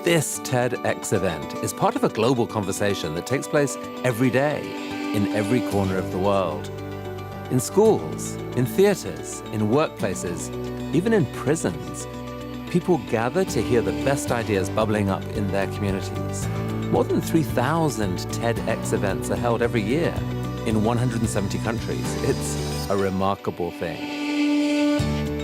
This TEDx event is part of a global conversation that takes place every day in every corner of the world. In schools, in theaters, in workplaces, even in prisons, people gather to hear the best ideas bubbling up in their communities. More than 3,000 TEDx events are held every year in 170 countries. It's a remarkable thing.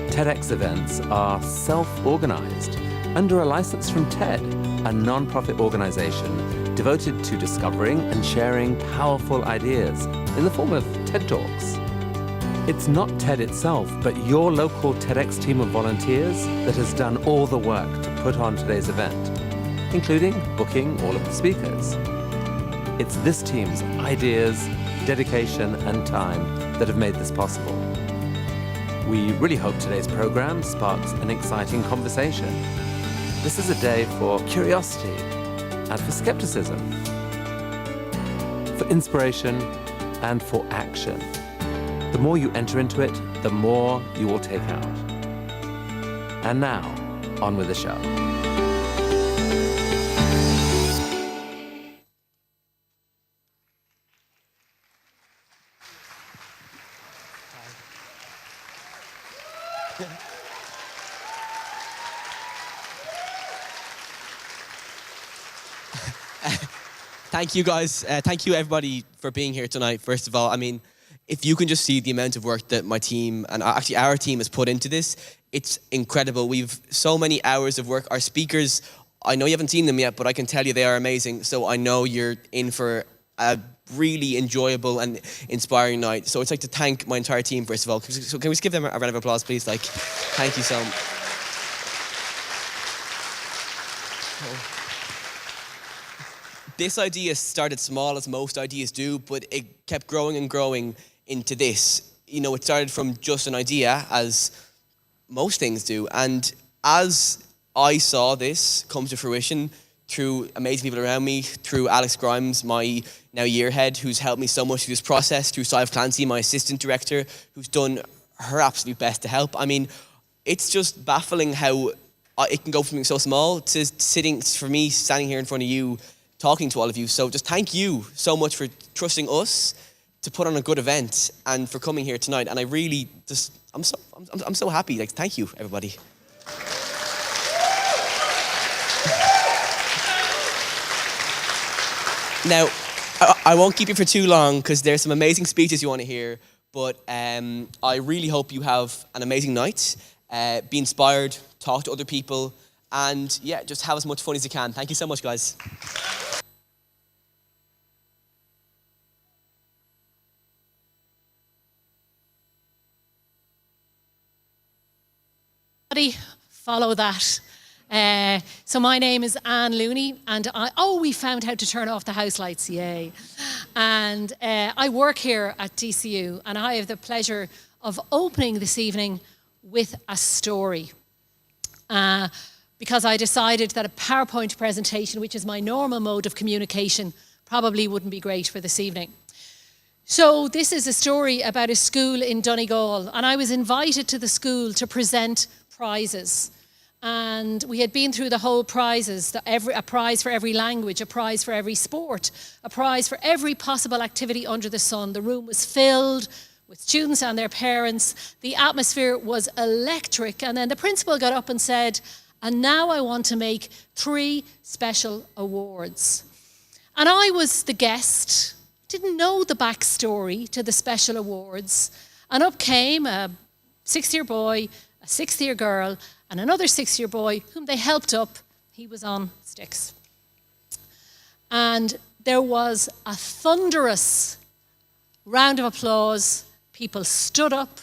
TEDx events are self-organized under a license from TED, a non-profit organization devoted to discovering and sharing powerful ideas in the form of TED Talks. It's not TED itself, but your local TEDx team of volunteers that has done all the work to put on today's event, including booking all of the speakers. It's this team's ideas, dedication, and time that have made this possible. We really hope today's program sparks an exciting conversation. This is a day for curiosity and for skepticism, for inspiration and for action. The more you enter into it, the more you will take out. And now, on with the show. Thank you guys. Thank you everybody for being here tonight. First of all, I mean, if you can just see the amount of work that my team and actually our team has put into this, it's incredible. We've so many hours of work. Our speakers, I know you haven't seen them yet, but I can tell you they are amazing. So I know you're in for a really enjoyable and inspiring night. So I'd like to thank my entire team, first of all. So can we just give them a round of applause, please? Like, thank you so much. This idea started small, as most ideas do, but it kept growing and growing into this. You know, it started from just an idea, as most things do. And as I saw this come to fruition through amazing people around me, through Alex Grimes, my now year head, who's helped me so much through this process, through Sive Clancy, my assistant director, who's done her absolute best to help. I mean, it's just baffling how it can go from something so small to standing here in front of you, talking to all of you. So just thank you so much for trusting us to put on a good event and for coming here tonight. And I really just, I'm so happy. Like, thank you, everybody. Now, I won't keep you for too long because there's some amazing speeches you want to hear, but I really hope you have an amazing night, be inspired, talk to other people, and yeah, just have as much fun as you can. Thank you so much, guys. Follow that. So my name is Anne Looney, and we found how to turn off the house lights, yay. And I work here at DCU, and I have the pleasure of opening this evening with a story. Because I decided that a PowerPoint presentation, which is my normal mode of communication, probably wouldn't be great for this evening. So this is a story about a school in Donegal, and I was invited to the school to present prizes. And we had been through the whole prizes, a prize for every language, a prize for every sport, a prize for every possible activity under the sun. The room was filled with students and their parents. The atmosphere was electric. And then the principal got up and said, and now I want to make 3 special awards. And I was the guest, didn't know the backstory to the special awards. And up came a 6th-year boy, a 6th-year girl, and another 6-year boy whom they helped up. He was on sticks. And there was a thunderous round of applause. People stood up,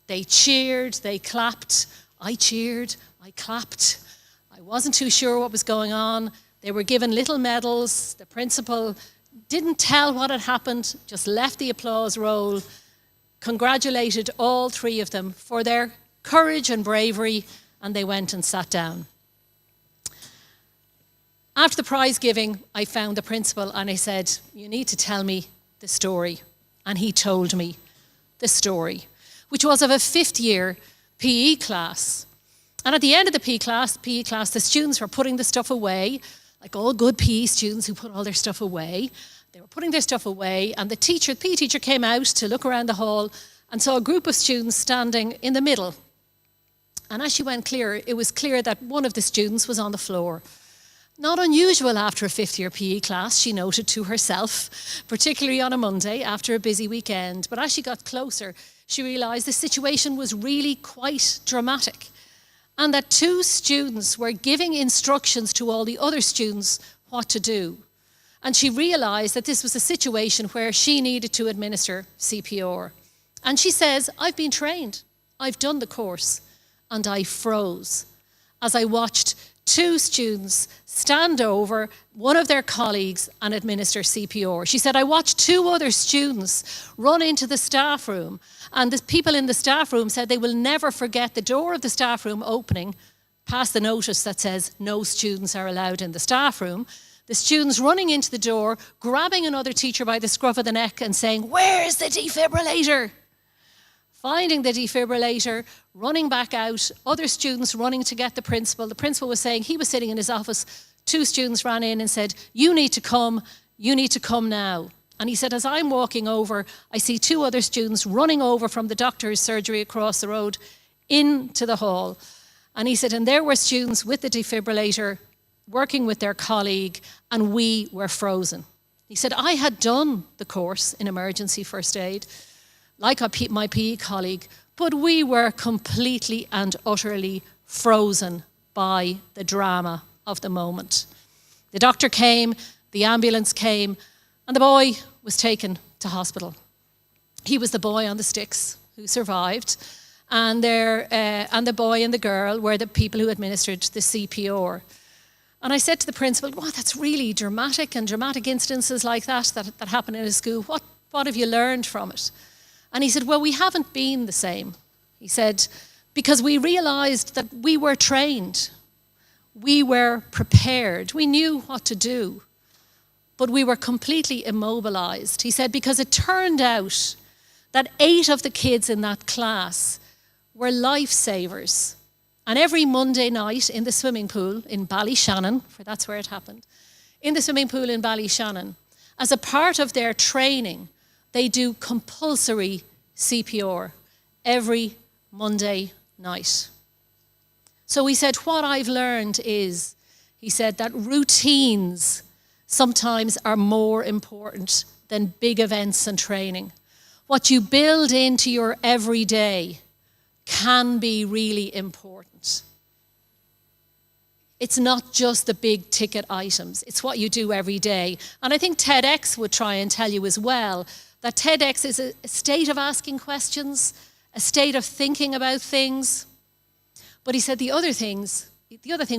they cheered, they clapped. I cheered, I clapped. I wasn't too sure what was going on. They were given little medals. The principal didn't tell what had happened, just left the applause roll, congratulated all 3 of them for their courage and bravery, and they went and sat down. After the prize giving, I found the principal and I said, you need to tell me the story. And he told me the story, which was of a 5th-year PE class. And at the end of the PE class, the students were putting the stuff away, like all good PE students who put all their stuff away. They were putting their stuff away, and the PE teacher came out to look around the hall and saw a group of students standing in the middle. And as she went clear, it was clear that one of the students was on the floor. Not unusual after a fifth-year PE class, she noted to herself, particularly on a Monday after a busy weekend. But as she got closer, she realised the situation was really quite dramatic, and that two students were giving instructions to all the other students what to do. And she realised that this was a situation where she needed to administer CPR. And she says, I've been trained, I've done the course, and I froze as I watched two students stand over one of their colleagues and administer CPR. She said, I watched two other students run into the staff room, and the people in the staff room said they will never forget the door of the staff room opening past the notice that says no students are allowed in the staff room. The students running into the door, grabbing another teacher by the scruff of the neck and saying, where's the defibrillator? Finding the defibrillator, running back out, other students running to get the principal. The principal was saying, he was sitting in his office, two students ran in and said, you need to come now. And he said, as I'm walking over, I see two other students running over from the doctor's surgery across the road into the hall. And he said, and there were students with the defibrillator working with their colleague, and we were frozen. He said, I had done the course in emergency first aid, like my PE colleague, but we were completely and utterly frozen by the drama of the moment. The doctor came, the ambulance came, and the boy was taken to hospital. He was the boy on the sticks who survived, and the boy and the girl were the people who administered the CPR. And I said to the principal, wow, that's really dramatic, and dramatic instances like that happen in a school. What have you learned from it? And he said, well, we haven't been the same. He said, because we realised that we were trained. We were prepared. We knew what to do. But we were completely immobilised. He said, because it turned out that 8 of the kids in that class were lifesavers. And every Monday night in the swimming pool in Ballyshannon, for that's where it happened, in the swimming pool in Ballyshannon, as a part of their training, they do compulsory CPR every Monday night. So he said, what I've learned is, he said, that routines sometimes are more important than big events and training. What you build into your everyday can be really important. It's not just the big ticket items, it's what you do every day. And I think TEDx would try and tell you as well that TEDx is a state of asking questions, a state of thinking about things. But he said the other thing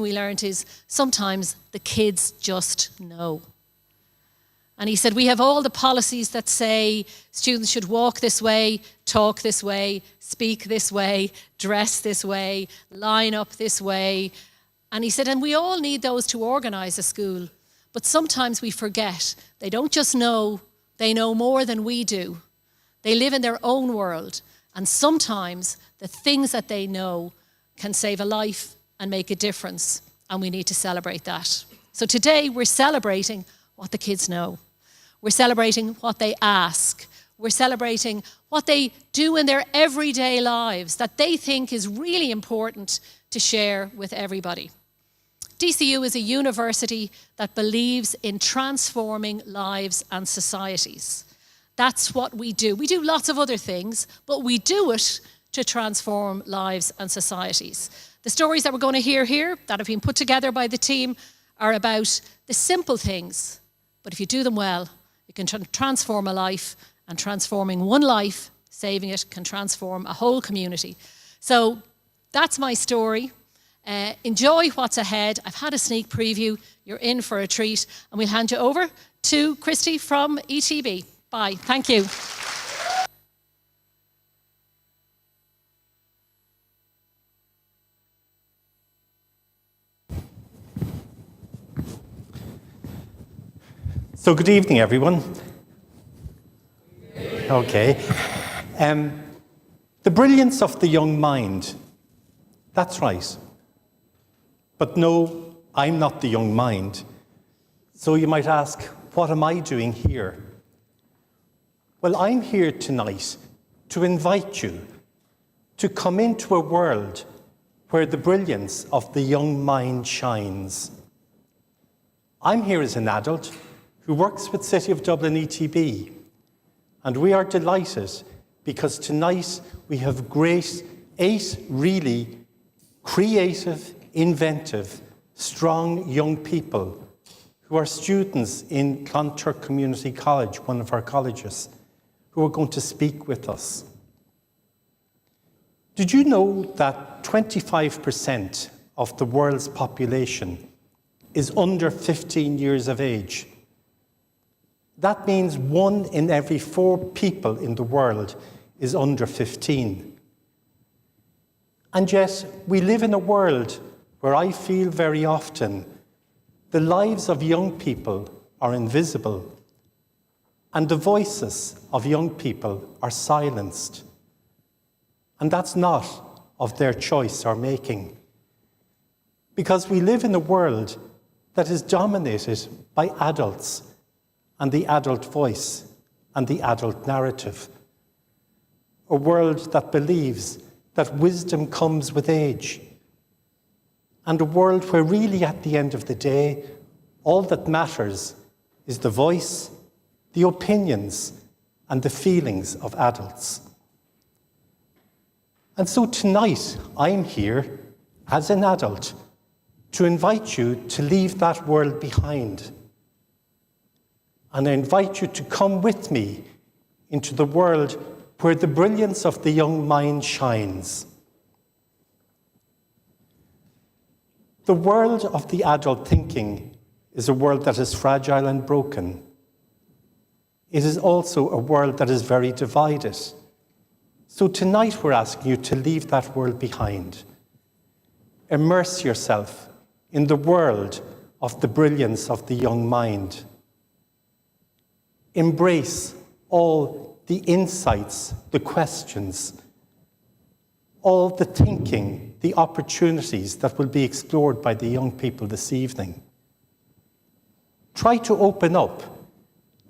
we learned is sometimes the kids just know. And he said, we have all the policies that say students should walk this way, talk this way, speak this way, dress this way, line up this way. And he said, and we all need those to organise a school. But sometimes we forget. They don't just know, they know more than we do. They live in their own world. And sometimes the things that they know can save a life and make a difference. And we need to celebrate that. So today we're celebrating what the kids know. We're celebrating what they ask. We're celebrating what they do in their everyday lives that they think is really important to share with everybody. DCU is a university that believes in transforming lives and societies. That's what we do. We do lots of other things, but we do it to transform lives and societies. The stories that we're going to hear here that have been put together by the team are about the simple things, but if you do them well, you can transform a life, and transforming one life, saving it, can transform a whole community. So that's my story. Enjoy what's ahead. I've had a sneak preview. You're in for a treat. And we'll hand you over to Christy from ETB. Bye. Thank you. So good evening, everyone. Okay. The brilliance of the young mind. That's right. But no, I'm not the young mind. So you might ask, what am I doing here? Well, I'm here tonight to invite you to come into a world where the brilliance of the young mind shines. I'm here as an adult who works with City of Dublin ETB, and we are delighted because tonight we have eight really creative, inventive, strong young people who are students in Clonturk Community College, one of our colleges, who are going to speak with us. Did you know that 25% of the world's population is under 15 years of age? That means 1 in every 4 people in the world is under 15. And yet, we live in a world where I feel very often the lives of young people are invisible and the voices of young people are silenced. And that's not of their choice or making. Because we live in a world that is dominated by adults and the adult voice and the adult narrative. A world that believes that wisdom comes with age. And a world where really at the end of the day, all that matters is the voice, the opinions, and the feelings of adults. And so tonight, I'm here as an adult to invite you to leave that world behind. And I invite you to come with me into the world where the brilliance of the young mind shines. The world of the adult thinking is a world that is fragile and broken. It is also a world that is very divided. So tonight we're asking you to leave that world behind. Immerse yourself in the world of the brilliance of the young mind. Embrace all the insights, the questions, all the thinking, the opportunities that will be explored by the young people this evening. Try to open up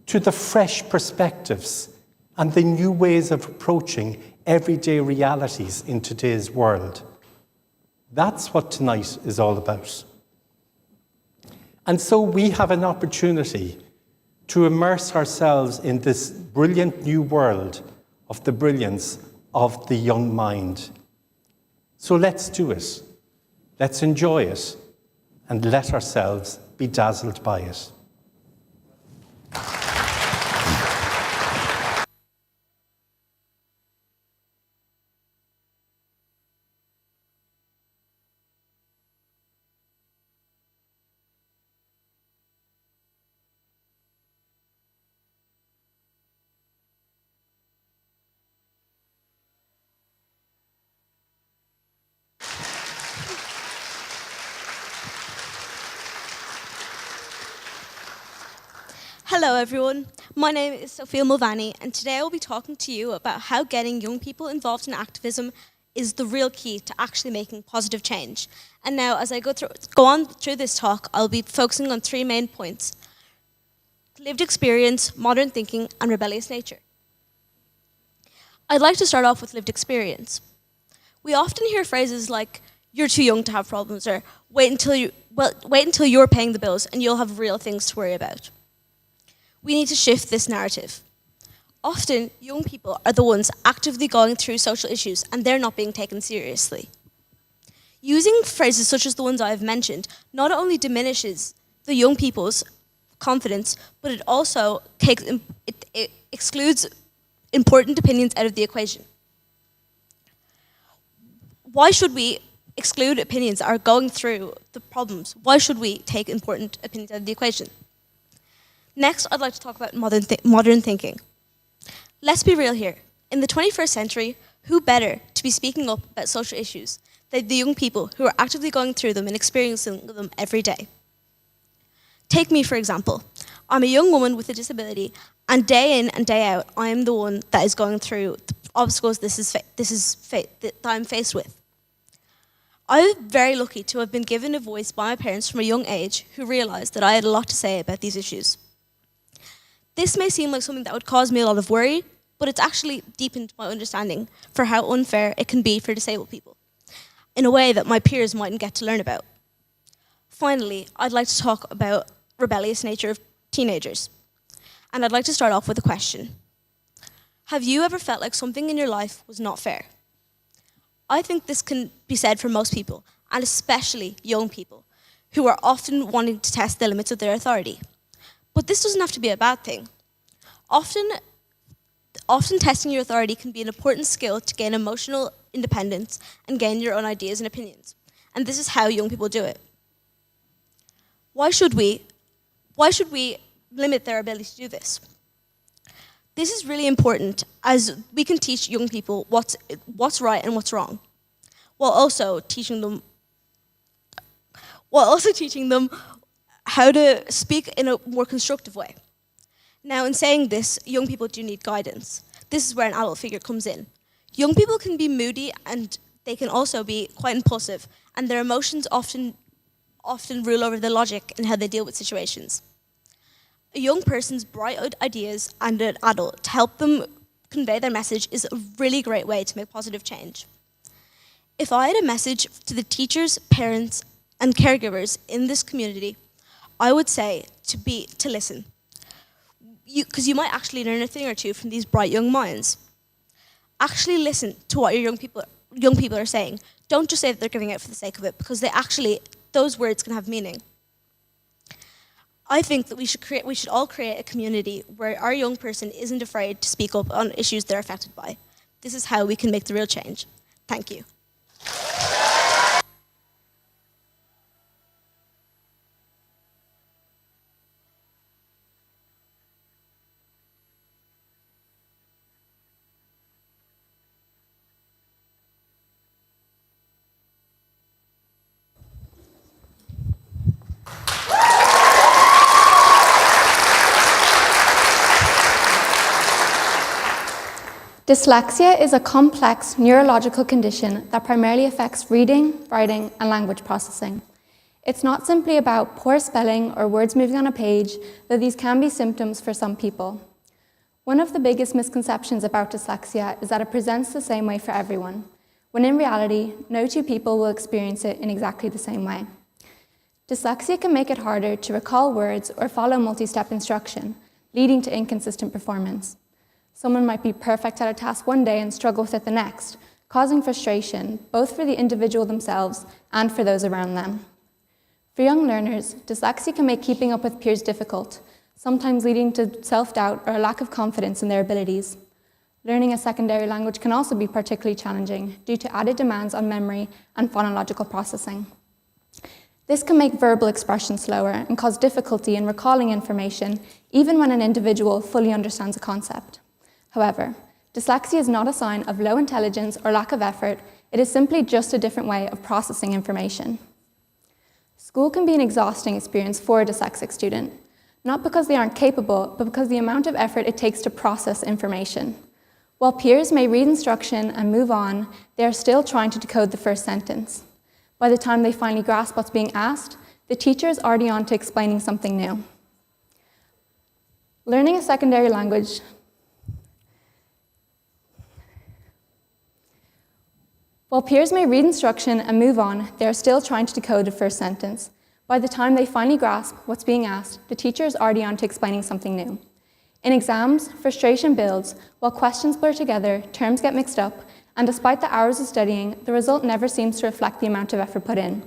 to the fresh perspectives and the new ways of approaching everyday realities in today's world. That's what tonight is all about. And so we have an opportunity to immerse ourselves in this brilliant new world of the brilliance of the young mind. So let's do it. Let's enjoy it and let ourselves be dazzled by it. Hello everyone, my name is Sophia Mulvaney and today I will be talking to you about how getting young people involved in activism is the real key to actually making positive change. And now as I go on through this talk, I'll be focusing on 3 main points: lived experience, modern thinking, and rebellious nature. I'd like to start off with lived experience. We often hear phrases like, "You're too young to have problems," or wait until you're paying the bills and you'll have real things to worry about." We need to shift this narrative. Often, young people are the ones actively going through social issues and they're not being taken seriously. Using phrases such as the ones I have mentioned not only diminishes the young people's confidence, but it also excludes important opinions out of the equation. Why should we exclude opinions that are going through the problems? Why should we take important opinions out of the equation? Next, I'd like to talk about modern thinking. Let's be real here. In the 21st century, who better to be speaking up about social issues than the young people who are actively going through them and experiencing them every day? Take me, for example. I'm a young woman with a disability, and day in and day out, I am the one that is going through the obstacles that I'm faced with. I'm very lucky to have been given a voice by my parents from a young age who realised that I had a lot to say about these issues. This may seem like something that would cause me a lot of worry, but it's actually deepened my understanding for how unfair it can be for disabled people, in a way that my peers mightn't get to learn about. Finally, I'd like to talk about rebellious nature of teenagers. And I'd like to start off with a question. Have you ever felt like something in your life was not fair? I think this can be said for most people, and especially young people, who are often wanting to test the limits of their authority. But this doesn't have to be a bad thing. Often testing your authority can be an important skill to gain emotional independence and gain your own ideas and opinions. And this is how young people do it. Why should we limit their ability to do this? This is really important, as we can teach young people what's right and what's wrong, while also teaching them how to speak in a more constructive way. Now, in saying this, young people do need guidance. This is where an adult figure comes in. Young people can be moody, and they can also be quite impulsive, and their emotions often rule over the logic in how they deal with situations. A young person's bright ideas and an adult to help them convey their message is a really great way to make positive change. If I had a message to the teachers, parents, and caregivers in this community, I would say to listen. Because you might actually learn a thing or two from these bright young minds. Actually listen to what your young people are saying. Don't just say that they're giving it for the sake of it, because those words can have meaning. I think that we should all create a community where our young person isn't afraid to speak up on issues they're affected by. This is how we can make the real change. Thank you. Dyslexia is a complex neurological condition that primarily affects reading, writing, and language processing. It's not simply about poor spelling or words moving on a page, though these can be symptoms for some people. One of the biggest misconceptions about dyslexia is that it presents the same way for everyone, when in reality, no two people will experience it in exactly the same way. Dyslexia can make it harder to recall words or follow multi-step instruction, leading to inconsistent performance. Someone might be perfect at a task one day and struggle with it the next, causing frustration, both for the individual themselves and for those around them. For young learners, dyslexia can make keeping up with peers difficult, sometimes leading to self-doubt or a lack of confidence in their abilities. Learning a secondary language can also be particularly challenging due to added demands on memory and phonological processing. This can make verbal expression slower and cause difficulty in recalling information, even when an individual fully understands a concept. However, dyslexia is not a sign of low intelligence or lack of effort. It is simply just a different way of processing information. School can be an exhausting experience for a dyslexic student, not because they aren't capable, but because the amount of effort it takes to process information. While peers may read instruction and move on, they are still trying to decode the first sentence. By the time they finally grasp what's being asked, the teacher is already on to explaining something new. Learning a secondary language While peers may read instruction and move on, they are still trying to decode the first sentence. By the time they finally grasp what's being asked, the teacher is already on to explaining something new. In exams, frustration builds, while questions blur together, terms get mixed up, and despite the hours of studying, the result never seems to reflect the amount of effort put in.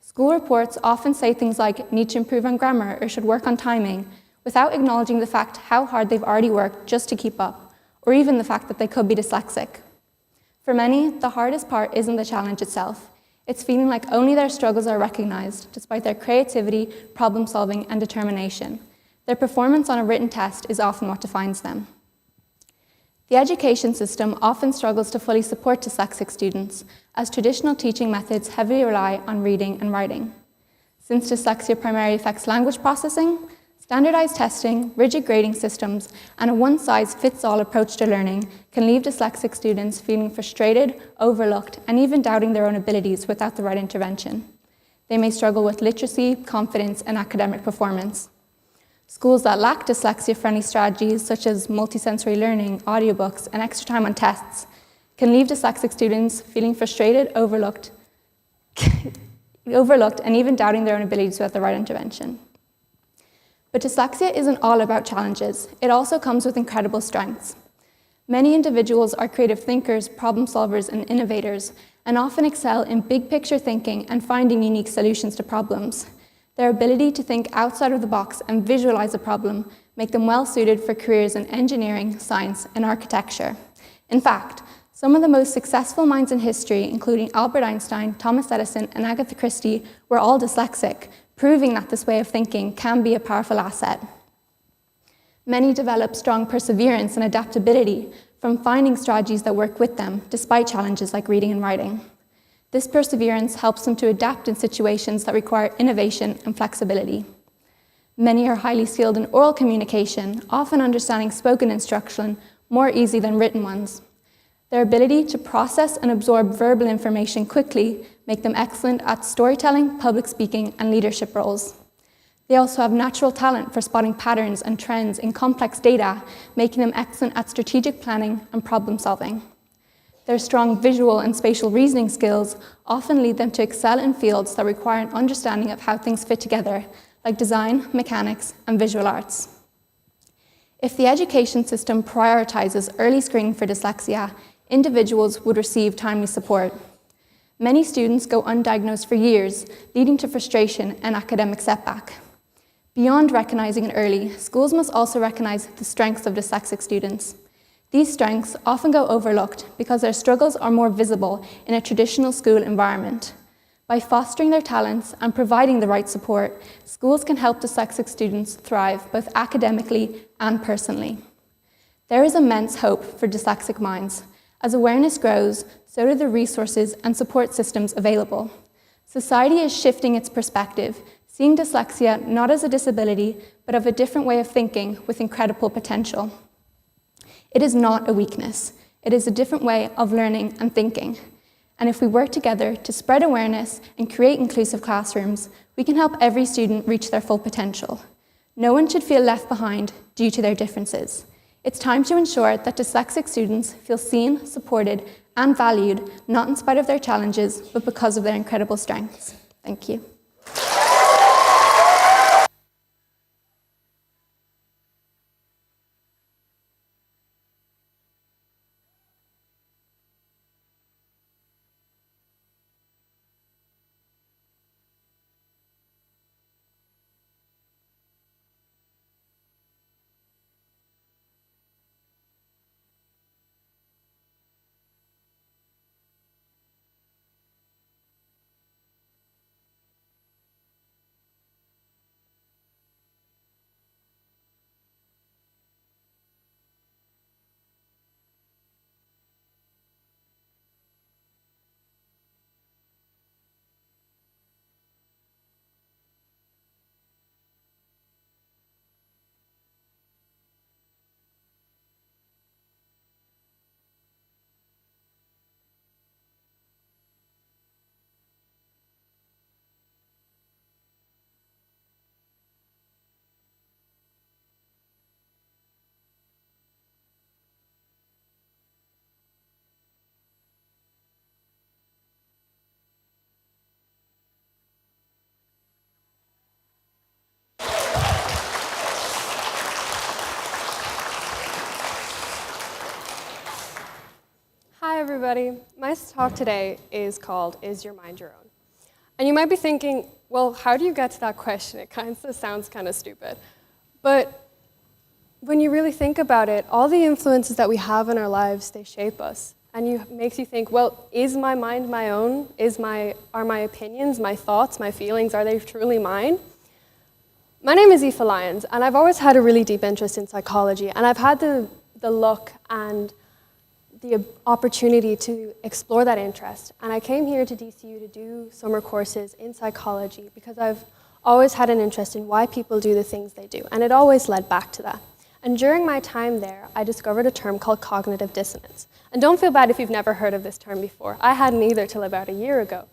School reports often say things like, need to improve on grammar or should work on timing, without acknowledging the fact how hard they've already worked just to keep up, or even the fact that they could be dyslexic. For many, the hardest part isn't the challenge itself. It's feeling like only their struggles are recognized, despite their creativity, problem-solving, and determination. Their performance on a written test is often what defines them. The education system often struggles to fully support dyslexic students, as traditional teaching methods heavily rely on reading and writing. Since dyslexia primarily affects language processing, Standardized testing, rigid grading systems, and a one-size-fits-all approach to learning can leave dyslexic students feeling frustrated, overlooked, and even doubting their own abilities without the right intervention. They may struggle with literacy, confidence, and academic performance. Schools that lack dyslexia-friendly strategies, such as multisensory learning, audiobooks, and extra time on tests, can leave dyslexic students feeling frustrated, overlooked, and even doubting their own abilities without the right intervention. But dyslexia isn't all about challenges. It also comes with incredible strengths. Many individuals are creative thinkers, problem solvers, and innovators, and often excel in big picture thinking and finding unique solutions to problems. Their ability to think outside of the box and visualize a problem make them well suited for careers in engineering, science, and architecture. In fact, some of the most successful minds in history, including Albert Einstein, Thomas Edison, and Agatha Christie, were all dyslexic, proving that this way of thinking can be a powerful asset. Many develop strong perseverance and adaptability from finding strategies that work with them, despite challenges like reading and writing. This perseverance helps them to adapt in situations that require innovation and flexibility. Many are highly skilled in oral communication, often understanding spoken instruction more easy than written ones. Their ability to process and absorb verbal information quickly make them excellent at storytelling, public speaking, and leadership roles. They also have natural talent for spotting patterns and trends in complex data, making them excellent at strategic planning and problem solving. Their strong visual and spatial reasoning skills often lead them to excel in fields that require an understanding of how things fit together, like design, mechanics, and visual arts. If the education system prioritizes early screening for dyslexia, individuals would receive timely support. Many students go undiagnosed for years, leading to frustration and academic setback. Beyond recognizing it early, schools must also recognize the strengths of dyslexic students. These strengths often go overlooked because their struggles are more visible in a traditional school environment. By fostering their talents and providing the right support, schools can help dyslexic students thrive both academically and personally. There is immense hope for dyslexic minds. As awareness grows, so do the resources and support systems available. Society is shifting its perspective, seeing dyslexia not as a disability, but of a different way of thinking with incredible potential. It is not a weakness. It is a different way of learning and thinking. And if we work together to spread awareness and create inclusive classrooms, we can help every student reach their full potential. No one should feel left behind due to their differences. It's time to ensure that dyslexic students feel seen, supported, and valued, not in spite of their challenges, but because of their incredible strengths. Thank you. Hi everybody, my talk today is called Is Your Mind Your Own? And you might be thinking, well, how do you get to that question? It kind of sounds kind of stupid. But when you really think about it, all the influences that we have in our lives, they shape us. And it makes you think, well, is my mind my own? Are my opinions, my thoughts, my feelings, are they truly mine? My name is Aoife Lyons, and I've always had a really deep interest in psychology, and I've had the luck and the opportunity to explore that interest. And I came here to DCU to do summer courses in psychology because I've always had an interest in why people do the things they do, and it always led back to that. And during my time there, I discovered a term called cognitive dissonance. And don't feel bad if you've never heard of this term before. I hadn't either till about a year ago.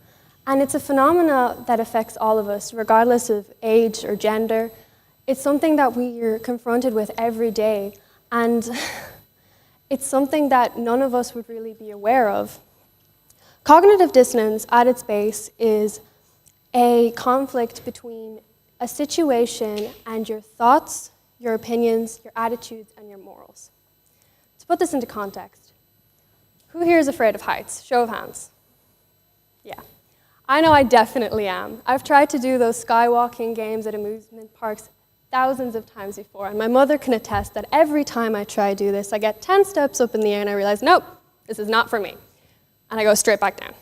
And it's a phenomena that affects all of us, regardless of age or gender. It's something that we are confronted with every day, and it's something that none of us would really be aware of. Cognitive dissonance, at its base, is a conflict between a situation and your thoughts, your opinions, your attitudes, and your morals. To put this into context, who here is afraid of heights? Show of hands. Yeah. I know I definitely am. I've tried to do those skywalking games at amusement parks thousands of times before, and my mother can attest that every time I try to do this, I get 10 steps up in the air and I realize, nope, this is not for me. And I go straight back down.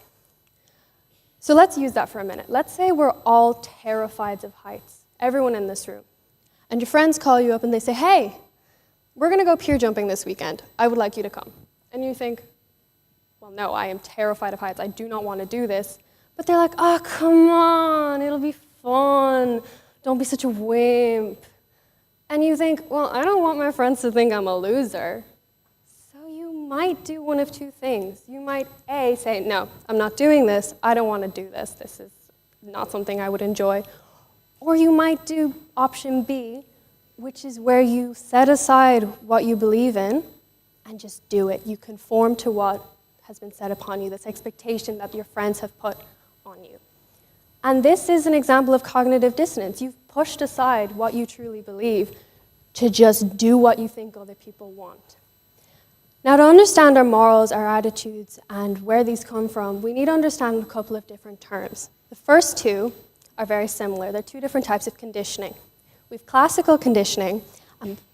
So let's use that for a minute. Let's say we're all terrified of heights, everyone in this room. And your friends call you up and they say, hey, we're going to go pier jumping this weekend. I would like you to come. And you think, well, no, I am terrified of heights. I do not want to do this. But they're like, oh, come on, it'll be fun. Don't be such a wimp. And you think, well, I don't want my friends to think I'm a loser. So you might do one of two things. You might, A, say, no, I'm not doing this. I don't want to do this. This is not something I would enjoy. Or you might do option B, which is where you set aside what you believe in and just do it. You conform to what has been set upon you, this expectation that your friends have put on you. And this is an example of cognitive dissonance. You've pushed aside what you truly believe to just do what you think other people want. Now, to understand our morals, our attitudes, and where these come from, we need to understand a couple of different terms. The first two are very similar. They're two different types of conditioning. We have classical conditioning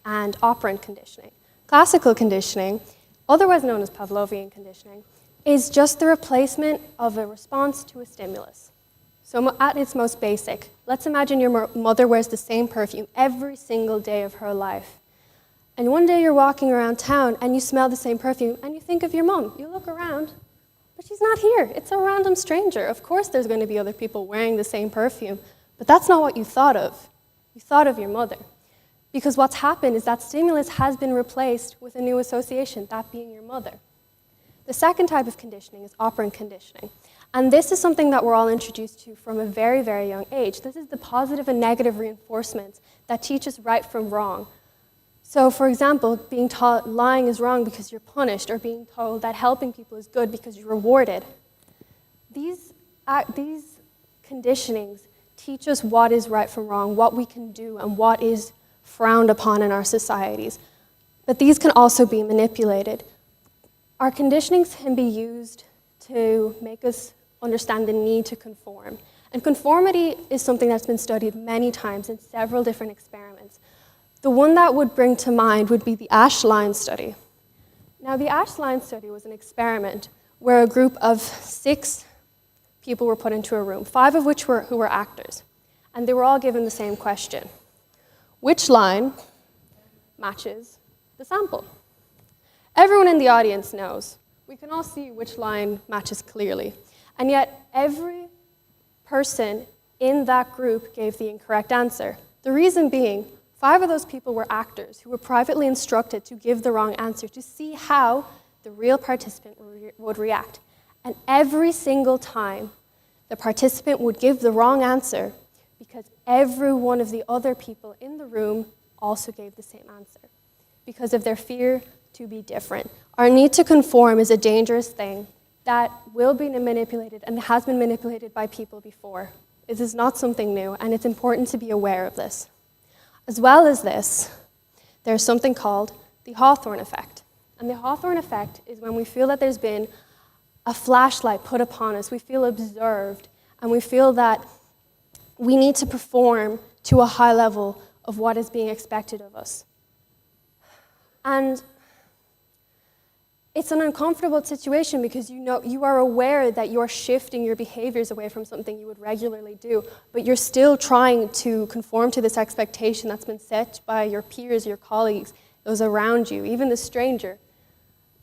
and operant conditioning. Classical conditioning, otherwise known as Pavlovian conditioning, is just the replacement of a response to a stimulus. So at its most basic, let's imagine your mother wears the same perfume every single day of her life. And one day you're walking around town and you smell the same perfume and you think of your mom. You look around, but she's not here. It's a random stranger. Of course there's going to be other people wearing the same perfume, but that's not what you thought of. You thought of your mother. Because what's happened is that stimulus has been replaced with a new association, that being your mother. The second type of conditioning is operant conditioning. And this is something that we're all introduced to from a very, very young age. This is the positive and negative reinforcements that teach us right from wrong. So, for example, being taught lying is wrong because you're punished, or being told that helping people is good because you're rewarded. These conditionings teach us what is right from wrong, what we can do, and what is frowned upon in our societies. But these can also be manipulated. Our conditionings can be used to make us understand the need to conform. And conformity is something that's been studied many times in several different experiments. The one that would bring to mind would be the Ash line study. Now, the Ash line study was an experiment where a group of 6 people were put into a room, 5 of which who were actors. And they were all given the same question. Which line matches the sample? Everyone in the audience knows. We can all see which line matches clearly. And yet, every person in that group gave the incorrect answer. The reason being, 5 of those people were actors who were privately instructed to give the wrong answer to see how the real participant would react. And every single time, the participant would give the wrong answer because every one of the other people in the room also gave the same answer because of their fear to be different. Our need to conform is a dangerous thing that will be manipulated and has been manipulated by people before. This is not something new, and it's important to be aware of this. As well as this, there's something called the Hawthorne effect. And the Hawthorne effect is when we feel that there's been a flashlight put upon us, we feel observed, and we feel that we need to perform to a high level of what is being expected of us. And it's an uncomfortable situation because you are aware that you're shifting your behaviors away from something you would regularly do, but you're still trying to conform to this expectation that's been set by your peers, your colleagues, those around you, even the stranger.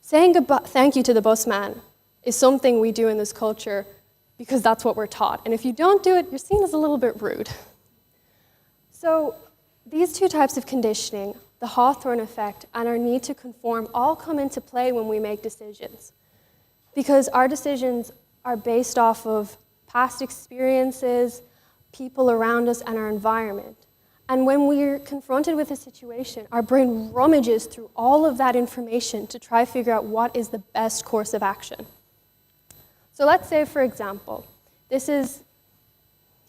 Saying thank you to the busman is something we do in this culture because that's what we're taught. And if you don't do it, you're seen as a little bit rude. So these two types of conditioning, the Hawthorne effect and our need to conform, all come into play when we make decisions. Because our decisions are based off of past experiences, people around us, and our environment. And when we're confronted with a situation, our brain rummages through all of that information to try to figure out what is the best course of action. So let's say, for example, this is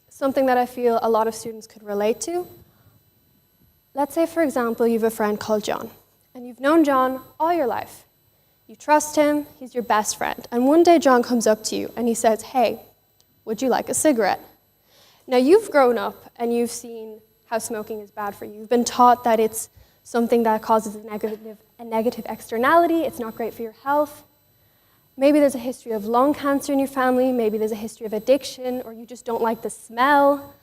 something that I feel a lot of students could relate to. Let's say, for example, you have a friend called John, and you've known John all your life. You trust him, he's your best friend. And one day John comes up to you and he says, "Hey, would you like a cigarette?" Now you've grown up and you've seen how smoking is bad for you. You've been taught that it's something that causes a negative externality, it's not great for your health. Maybe there's a history of lung cancer in your family, maybe there's a history of addiction, or you just don't like the smell.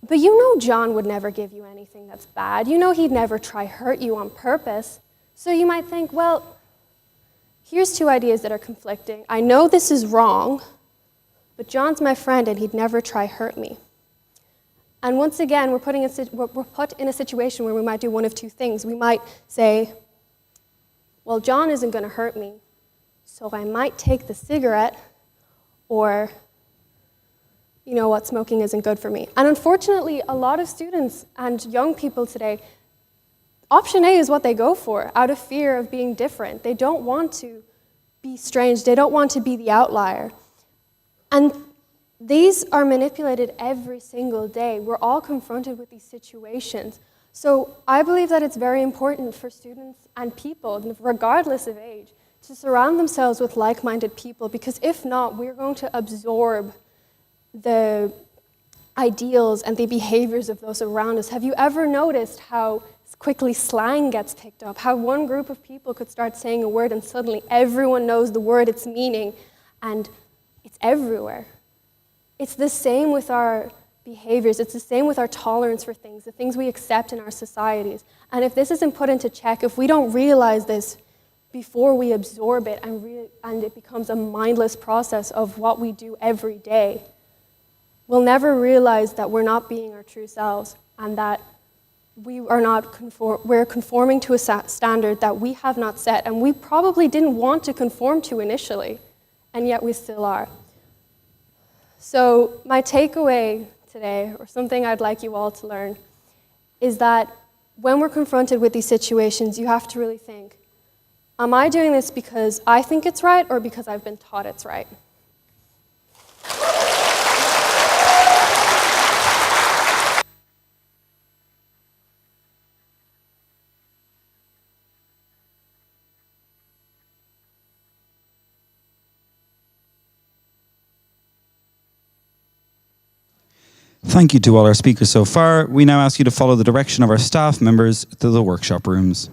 But you know John would never give you anything that's bad. You know he'd never try hurt you on purpose. So you might think, well, here's two ideas that are conflicting. I know this is wrong, but John's my friend and he'd never try hurt me. And once again, we're put in a situation where we might do one of two things. We might say, well, John isn't going to hurt me, so I might take the cigarette, or, you know what, smoking isn't good for me. And unfortunately, a lot of students and young people today, option A is what they go for out of fear of being different. They don't want to be strange. They don't want to be the outlier. And these are manipulated every single day. We're all confronted with these situations. So I believe that it's very important for students and people, regardless of age, to surround themselves with like-minded people, because if not, we're going to absorb the ideals and the behaviors of those around us. Have you ever noticed how quickly slang gets picked up? How one group of people could start saying a word and suddenly everyone knows the word, its meaning, and it's everywhere. It's the same with our behaviors. It's the same with our tolerance for things, the things we accept in our societies. And if this isn't put into check, if we don't realize this before we absorb it and it becomes a mindless process of what we do every day, we'll never realize that we're not being our true selves and that we're conforming to a standard that we have not set and we probably didn't want to conform to initially, and yet we still are. So my takeaway today, or something I'd like you all to learn, is that when we're confronted with these situations, you have to really think, am I doing this because I think it's right or because I've been taught it's right? Thank you to all our speakers so far. We now ask you to follow the direction of our staff members to the workshop rooms.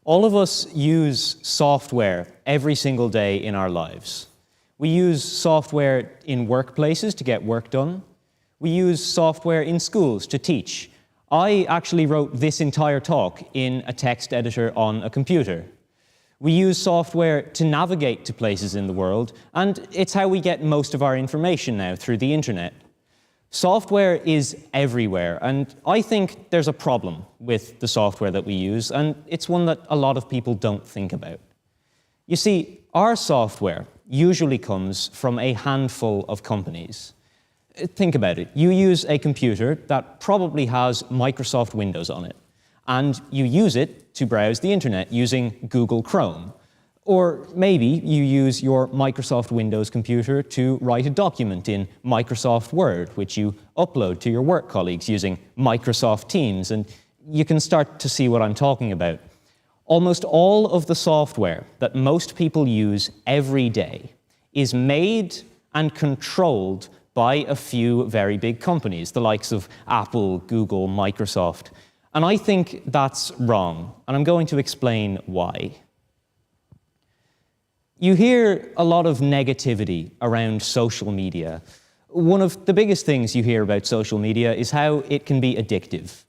All of us use software every single day in our lives. We use software in workplaces to get work done. We use software in schools to teach. I actually wrote this entire talk in a text editor on a computer. We use software to navigate to places in the world, and it's how we get most of our information now, through the internet. Software is everywhere, and I think there's a problem with the software that we use, and it's one that a lot of people don't think about. You see, our software usually comes from a handful of companies. Think about it. You use a computer that probably has Microsoft Windows on it, and you use it to browse the internet using Google Chrome. Or maybe you use your Microsoft Windows computer to write a document in Microsoft Word, which you upload to your work colleagues using Microsoft Teams, and you can start to see what I'm talking about. Almost all of the software that most people use every day is made and controlled by a few very big companies, the likes of Apple, Google, Microsoft. And I think that's wrong, and I'm going to explain why. You hear a lot of negativity around social media. One of the biggest things you hear about social media is how it can be addictive.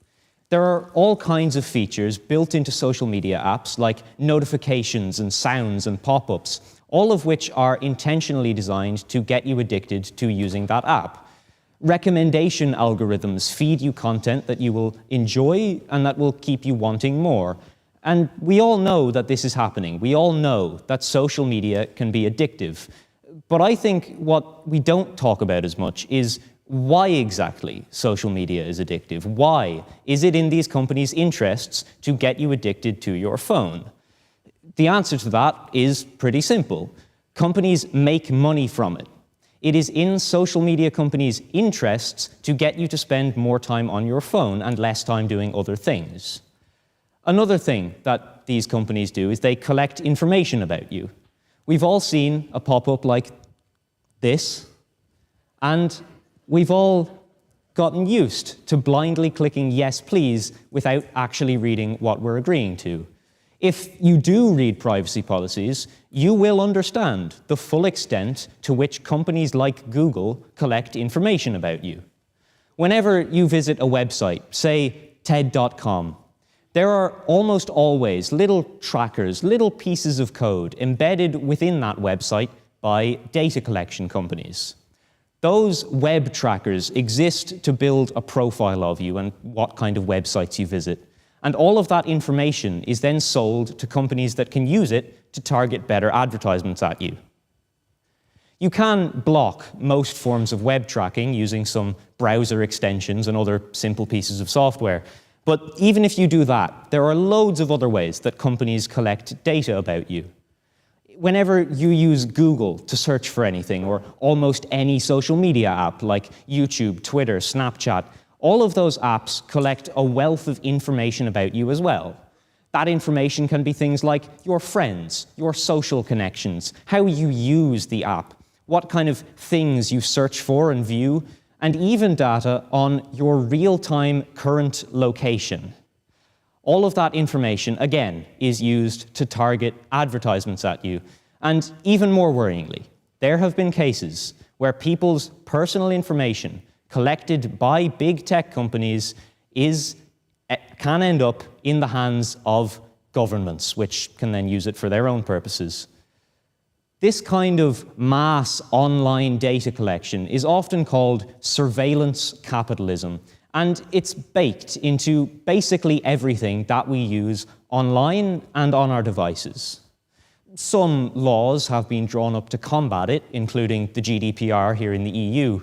There are all kinds of features built into social media apps, like notifications and sounds and pop-ups, all of which are intentionally designed to get you addicted to using that app. Recommendation algorithms feed you content that you will enjoy and that will keep you wanting more. And we all know that this is happening. We all know that social media can be addictive. But I think what we don't talk about as much is why exactly social media is addictive. Why is it in these companies' interests to get you addicted to your phone? The answer to that is pretty simple. Companies make money from it. It is in social media companies' interests to get you to spend more time on your phone and less time doing other things. Another thing that these companies do is they collect information about you. We've all seen a pop-up like this, and we've all gotten used to blindly clicking yes, please, without actually reading what we're agreeing to. If you do read privacy policies, you will understand the full extent to which companies like Google collect information about you. Whenever you visit a website, say TED.com, there are almost always little trackers, little pieces of code embedded within that website by data collection companies. Those web trackers exist to build a profile of you and what kind of websites you visit. And all of that information is then sold to companies that can use it to target better advertisements at you. You can block most forms of web tracking using some browser extensions and other simple pieces of software. But even if you do that, there are loads of other ways that companies collect data about you. Whenever you use Google to search for anything, or almost any social media app like YouTube, Twitter, Snapchat, all of those apps collect a wealth of information about you as well. That information can be things like your friends, your social connections, how you use the app, what kind of things you search for and view, and even data on your real-time current location. All of that information, again, is used to target advertisements at you. And even more worryingly, there have been cases where people's personal information collected by big tech companies can end up in the hands of governments, which can then use it for their own purposes. This kind of mass online data collection is often called surveillance capitalism, and it's baked into basically everything that we use online and on our devices. Some laws have been drawn up to combat it, including the GDPR here in the EU,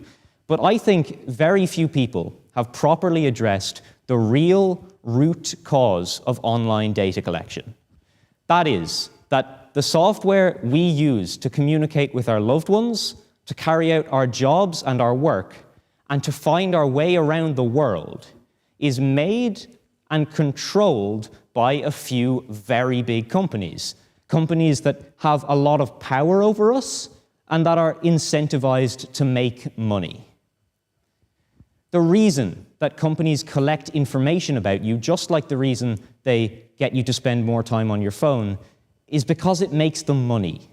but I think very few people have properly addressed the real root cause of online data collection. That is, that the software we use to communicate with our loved ones, to carry out our jobs and our work, and to find our way around the world is made and controlled by a few very big companies. Companies that have a lot of power over us and that are incentivized to make money. The reason that companies collect information about you, just like the reason they get you to spend more time on your phone, is because it makes them money.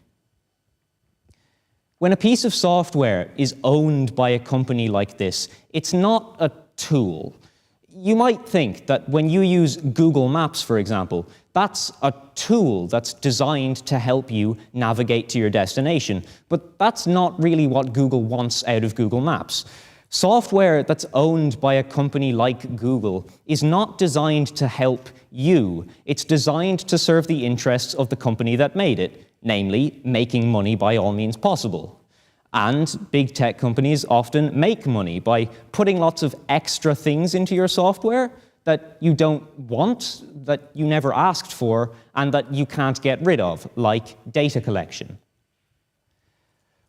When a piece of software is owned by a company like this, it's not a tool. You might think that when you use Google Maps, for example, that's a tool that's designed to help you navigate to your destination. But that's not really what Google wants out of Google Maps. Software that's owned by a company like Google is not designed to help you. It's designed to serve the interests of the company that made it, namely making money by all means possible. And big tech companies often make money by putting lots of extra things into your software that you don't want, that you never asked for, and that you can't get rid of, like data collection.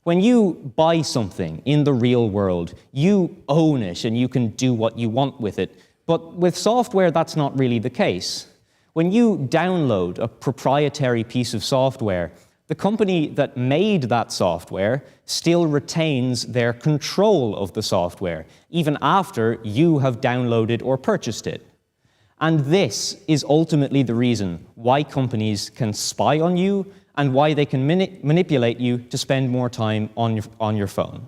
When you buy something in the real world, you own it and you can do what you want with it. But with software, that's not really the case. When you download a proprietary piece of software, the company that made that software still retains their control of the software, even after you have downloaded or purchased it. And this is ultimately the reason why companies can spy on you and why they can manipulate you to spend more time on your phone.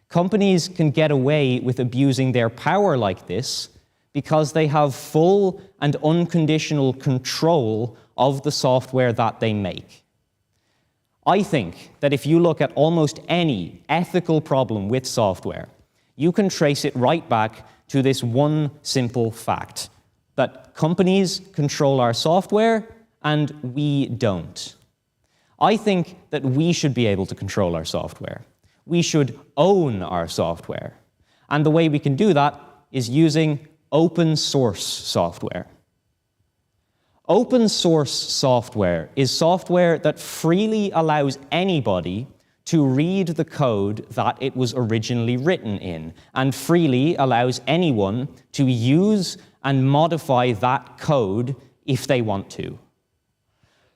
Companies can get away with abusing their power like this because they have full and unconditional control of the software that they make. I think that if you look at almost any ethical problem with software, you can trace it right back to this one simple fact, that companies control our software and we don't. I think that we should be able to control our software. We should own our software. And the way we can do that is using open source software. Open source software is software that freely allows anybody to read the code that it was originally written in, and freely allows anyone to use and modify that code if they want to.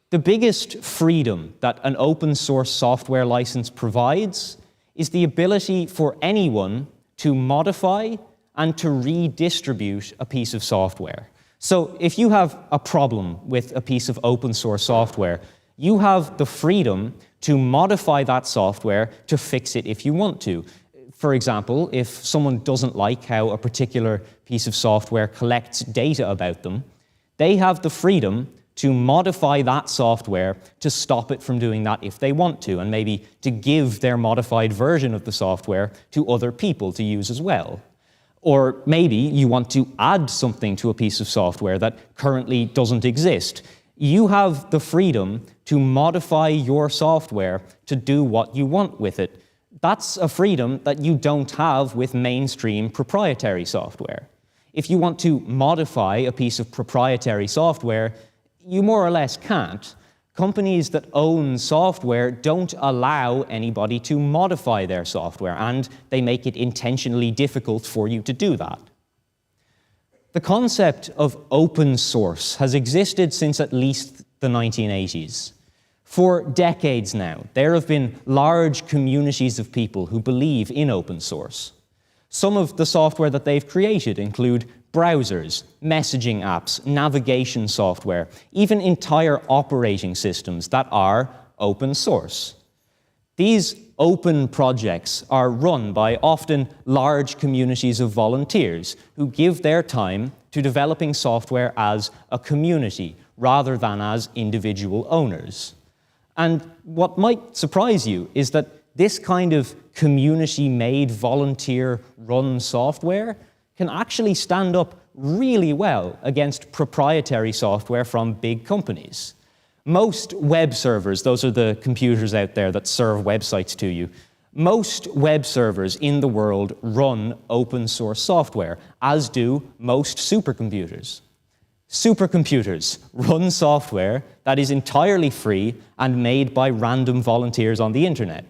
The biggest freedom that an open source software license provides is the ability for anyone to modify and to redistribute a piece of software. So if you have a problem with a piece of open source software, you have the freedom to modify that software to fix it if you want to. For example, if someone doesn't like how a particular piece of software collects data about them, they have the freedom to modify that software to stop it from doing that if they want to, and maybe to give their modified version of the software to other people to use as well. Or maybe you want to add something to a piece of software that currently doesn't exist. You have the freedom to modify your software to do what you want with it. That's a freedom that you don't have with mainstream proprietary software. If you want to modify a piece of proprietary software, you more or less can't. Companies that own software don't allow anybody to modify their software, and they make it intentionally difficult for you to do that. The concept of open source has existed since at least the 1980s. For decades now, there have been large communities of people who believe in open source. Some of the software that they've created include browsers, messaging apps, navigation software, even entire operating systems that are open source. These open projects are run by often large communities of volunteers who give their time to developing software as a community rather than as individual owners. And what might surprise you is that this kind of community-made, volunteer-run software can actually stand up really well against proprietary software from big companies. Most web servers, those are the computers out there that serve websites to you, most web servers in the world run open source software, as do most supercomputers. Supercomputers run software that is entirely free and made by random volunteers on the internet.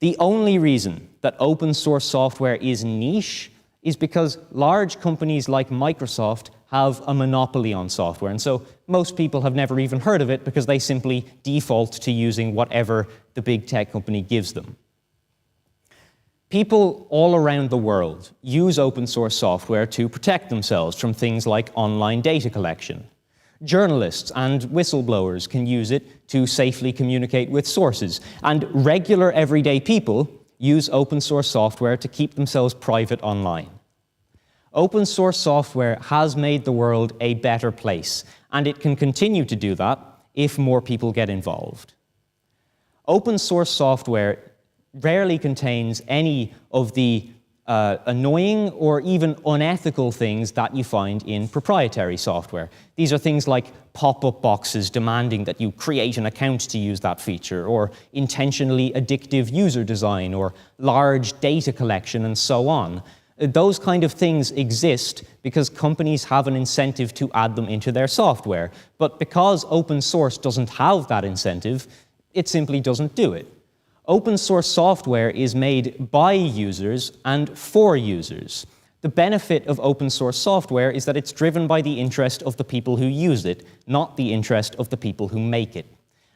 The only reason that open source software is niche is because large companies like Microsoft have a monopoly on software, and so most people have never even heard of it because they simply default to using whatever the big tech company gives them. People all around the world use open source software to protect themselves from things like online data collection. Journalists and whistleblowers can use it to safely communicate with sources, and regular everyday people use open source software to keep themselves private online. Open source software has made the world a better place, and it can continue to do that if more people get involved. Open source software rarely contains any of the annoying or even unethical things that you find in proprietary software. These are things like pop-up boxes demanding that you create an account to use that feature, or intentionally addictive user design, or large data collection, and so on. Those kind of things exist because companies have an incentive to add them into their software. But because open source doesn't have that incentive, it simply doesn't do it. Open source software is made by users and for users. The benefit of open source software is that it's driven by the interest of the people who use it, not the interest of the people who make it.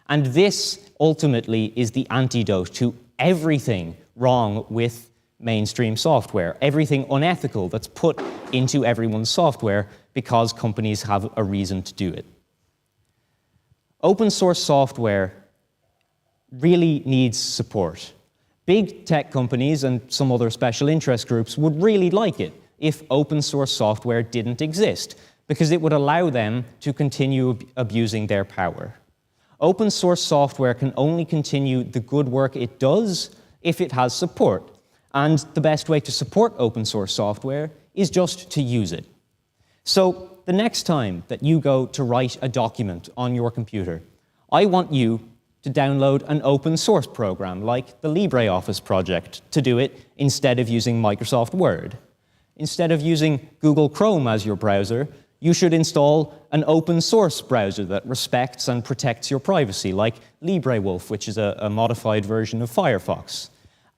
And this ultimately is the antidote to everything wrong with mainstream software, everything unethical that's put into everyone's software because companies have a reason to do it. Open source software really needs support. Big tech companies and some other special interest groups would really like it if open source software didn't exist, because it would allow them to continue abusing their power. Open source software can only continue the good work it does if it has support. And the best way to support open source software is just to use it. So the next time that you go to write a document on your computer, I want you to download an open source program like the LibreOffice project to do it instead of using Microsoft Word. Instead of using Google Chrome as your browser, you should install an open source browser that respects and protects your privacy, like LibreWolf, which is a modified version of Firefox.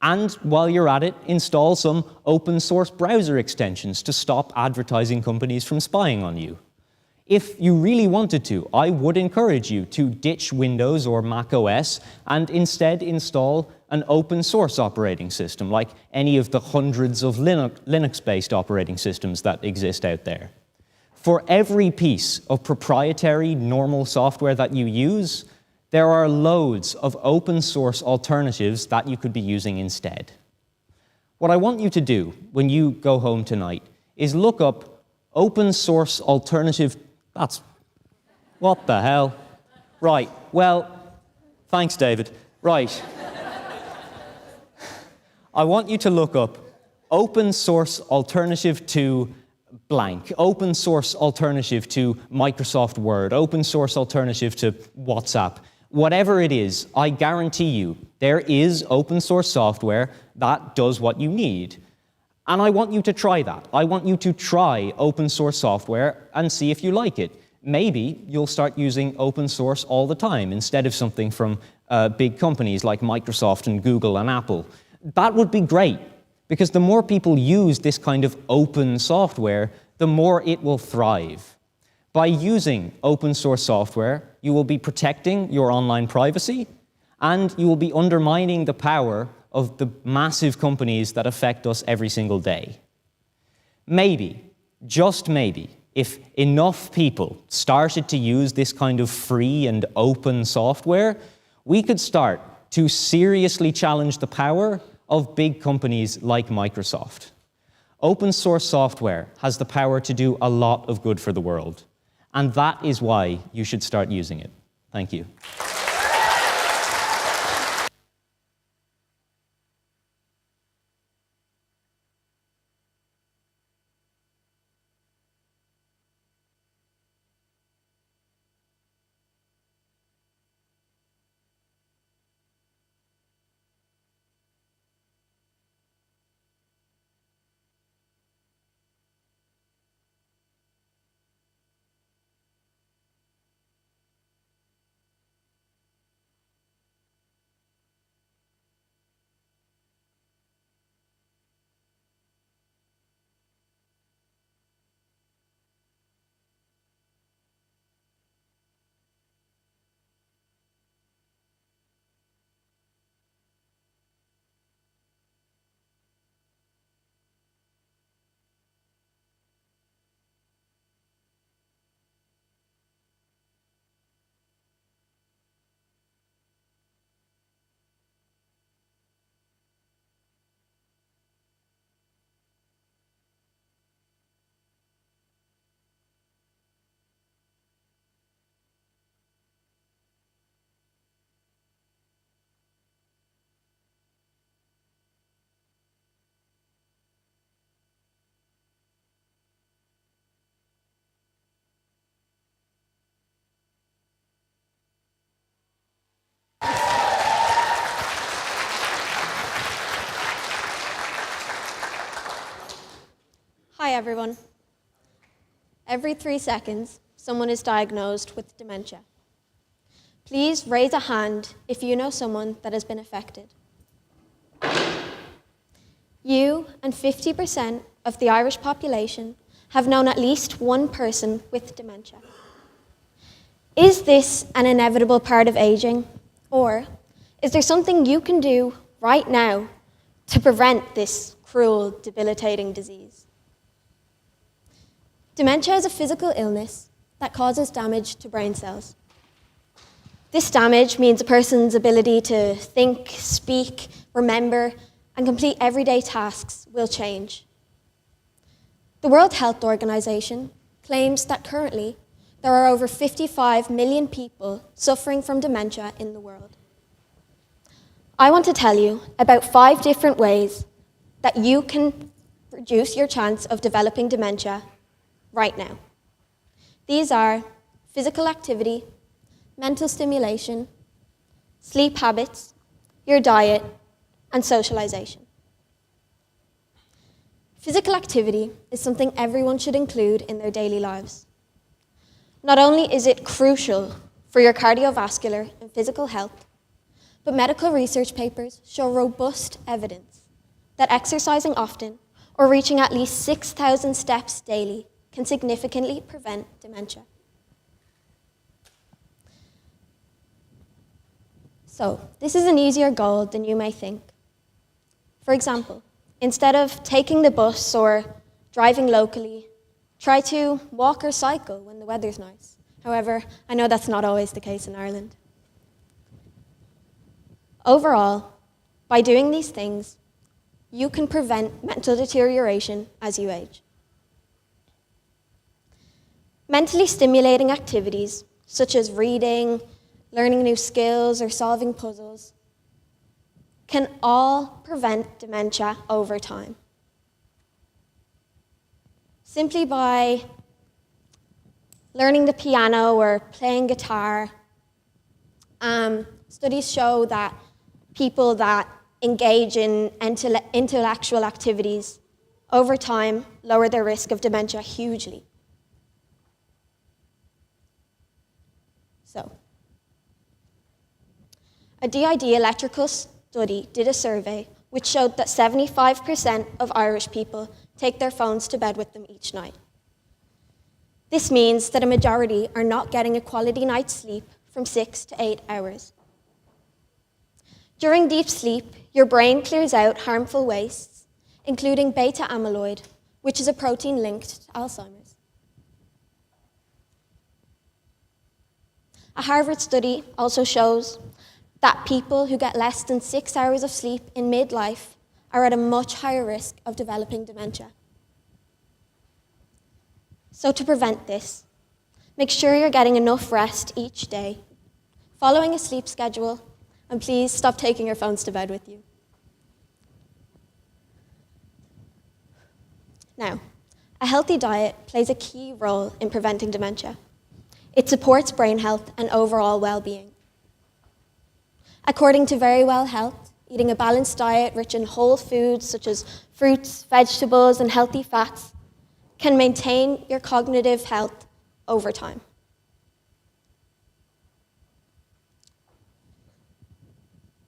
And while you're at it, install some open source browser extensions to stop advertising companies from spying on you. If you really wanted to, I would encourage you to ditch Windows or Mac OS and instead install an open source operating system, like any of the hundreds of Linux-based operating systems that exist out there. For every piece of proprietary normal software that you use, there are loads of open source alternatives that you could be using instead. What I want you to do when you go home tonight is look up open source alternative. What the hell? Right, well, thanks, David. Right. I want you to look up open source alternative to blank, open source alternative to Microsoft Word, open source alternative to WhatsApp. Whatever it is, I guarantee you there is open source software that does what you need. And I want you to try that. I want you to try open source software and see if you like it. Maybe you'll start using open source all the time instead of something from big companies like Microsoft and Google and Apple. That would be great, because the more people use this kind of open software, the more it will thrive. By using open source software, you will be protecting your online privacy, and you will be undermining the power of the massive companies that affect us every single day. Maybe, just maybe, if enough people started to use this kind of free and open software, we could start to seriously challenge the power of big companies like Microsoft. Open source software has the power to do a lot of good for the world. And that is why you should start using it. Thank you. everyone. Every 3 seconds, someone is diagnosed with dementia. Please raise a hand if you know someone that has been affected. You and 50% of the Irish population have known at least one person with dementia. Is this an inevitable part of aging, or is there something you can do right now to prevent this cruel, debilitating disease? Dementia is a physical illness that causes damage to brain cells. This damage means a person's ability to think, speak, remember, and complete everyday tasks will change. The World Health Organization claims that currently there are over 55 million people suffering from dementia in the world. I want to tell you about 5 different ways that you can reduce your chance of developing dementia right now. These are physical activity, mental stimulation, sleep habits, your diet, and socialization. Physical activity is something everyone should include in their daily lives. Not only is it crucial for your cardiovascular and physical health, but medical research papers show robust evidence that exercising often or reaching at least 6,000 steps daily can significantly prevent dementia. So, this is an easier goal than you may think. For example, instead of taking the bus or driving locally, try to walk or cycle when the weather's nice. However, I know that's not always the case in Ireland. Overall, by doing these things, you can prevent mental deterioration as you age. Mentally stimulating activities, such as reading, learning new skills, or solving puzzles, can all prevent dementia over time. Simply by learning the piano or playing guitar, studies show that people that engage in intellectual activities over time lower their risk of dementia hugely. So, a DID electrical study did a survey which showed that 75% of Irish people take their phones to bed with them each night. This means that a majority are not getting a quality night's sleep from 6 to 8 hours. During deep sleep, your brain clears out harmful wastes, including beta amyloid, which is a protein linked to Alzheimer's. A Harvard study also shows that people who get less than 6 hours of sleep in midlife are at a much higher risk of developing dementia. So to prevent this, make sure you're getting enough rest each day, following a sleep schedule, and please stop taking your phones to bed with you. Now, a healthy diet plays a key role in preventing dementia. It supports brain health and overall well-being. According to Verywell Health, eating a balanced diet rich in whole foods such as fruits, vegetables, and healthy fats can maintain your cognitive health over time.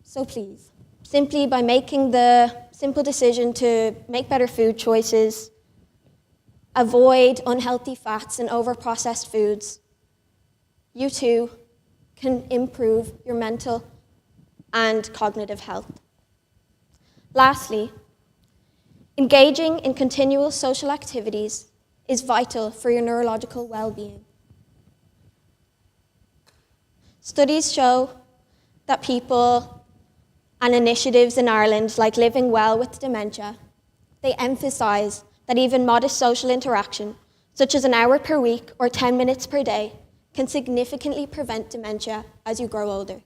So please, simply by making the simple decision to make better food choices, avoid unhealthy fats and overprocessed foods, you too can improve your mental and cognitive health. Lastly, engaging in continual social activities is vital for your neurological well-being. Studies show that people and initiatives in Ireland, like Living Well with Dementia, they emphasise that even modest social interaction, such as an hour per week or 10 minutes per day, can significantly prevent dementia as you grow older.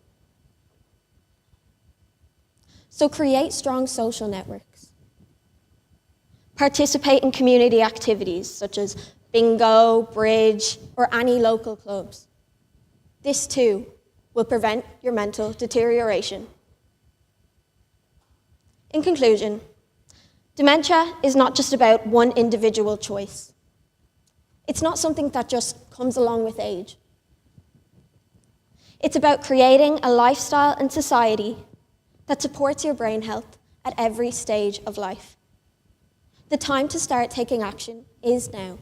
So create strong social networks. Participate in community activities such as bingo, bridge, or any local clubs. This too will prevent your mental deterioration. In conclusion, Dementia is not just about one individual choice. It's not something that just comes along with age. It's about creating a lifestyle and society that supports your brain health at every stage of life. The time to start taking action is now.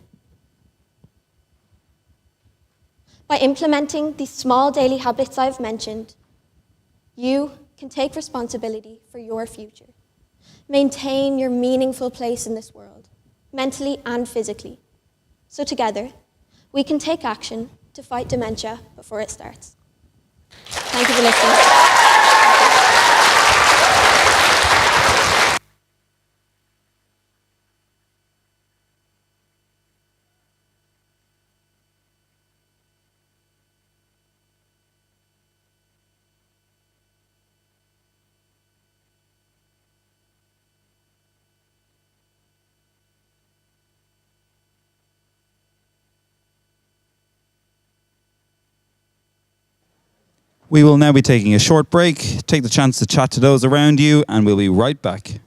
By implementing these small daily habits I've mentioned, you can take responsibility for your future. Maintain your meaningful place in this world, mentally and physically. So together, we can take action to fight dementia before it starts. Thank you for listening. We will now be taking a short break. Take the chance to chat to those around you, and we'll be right back.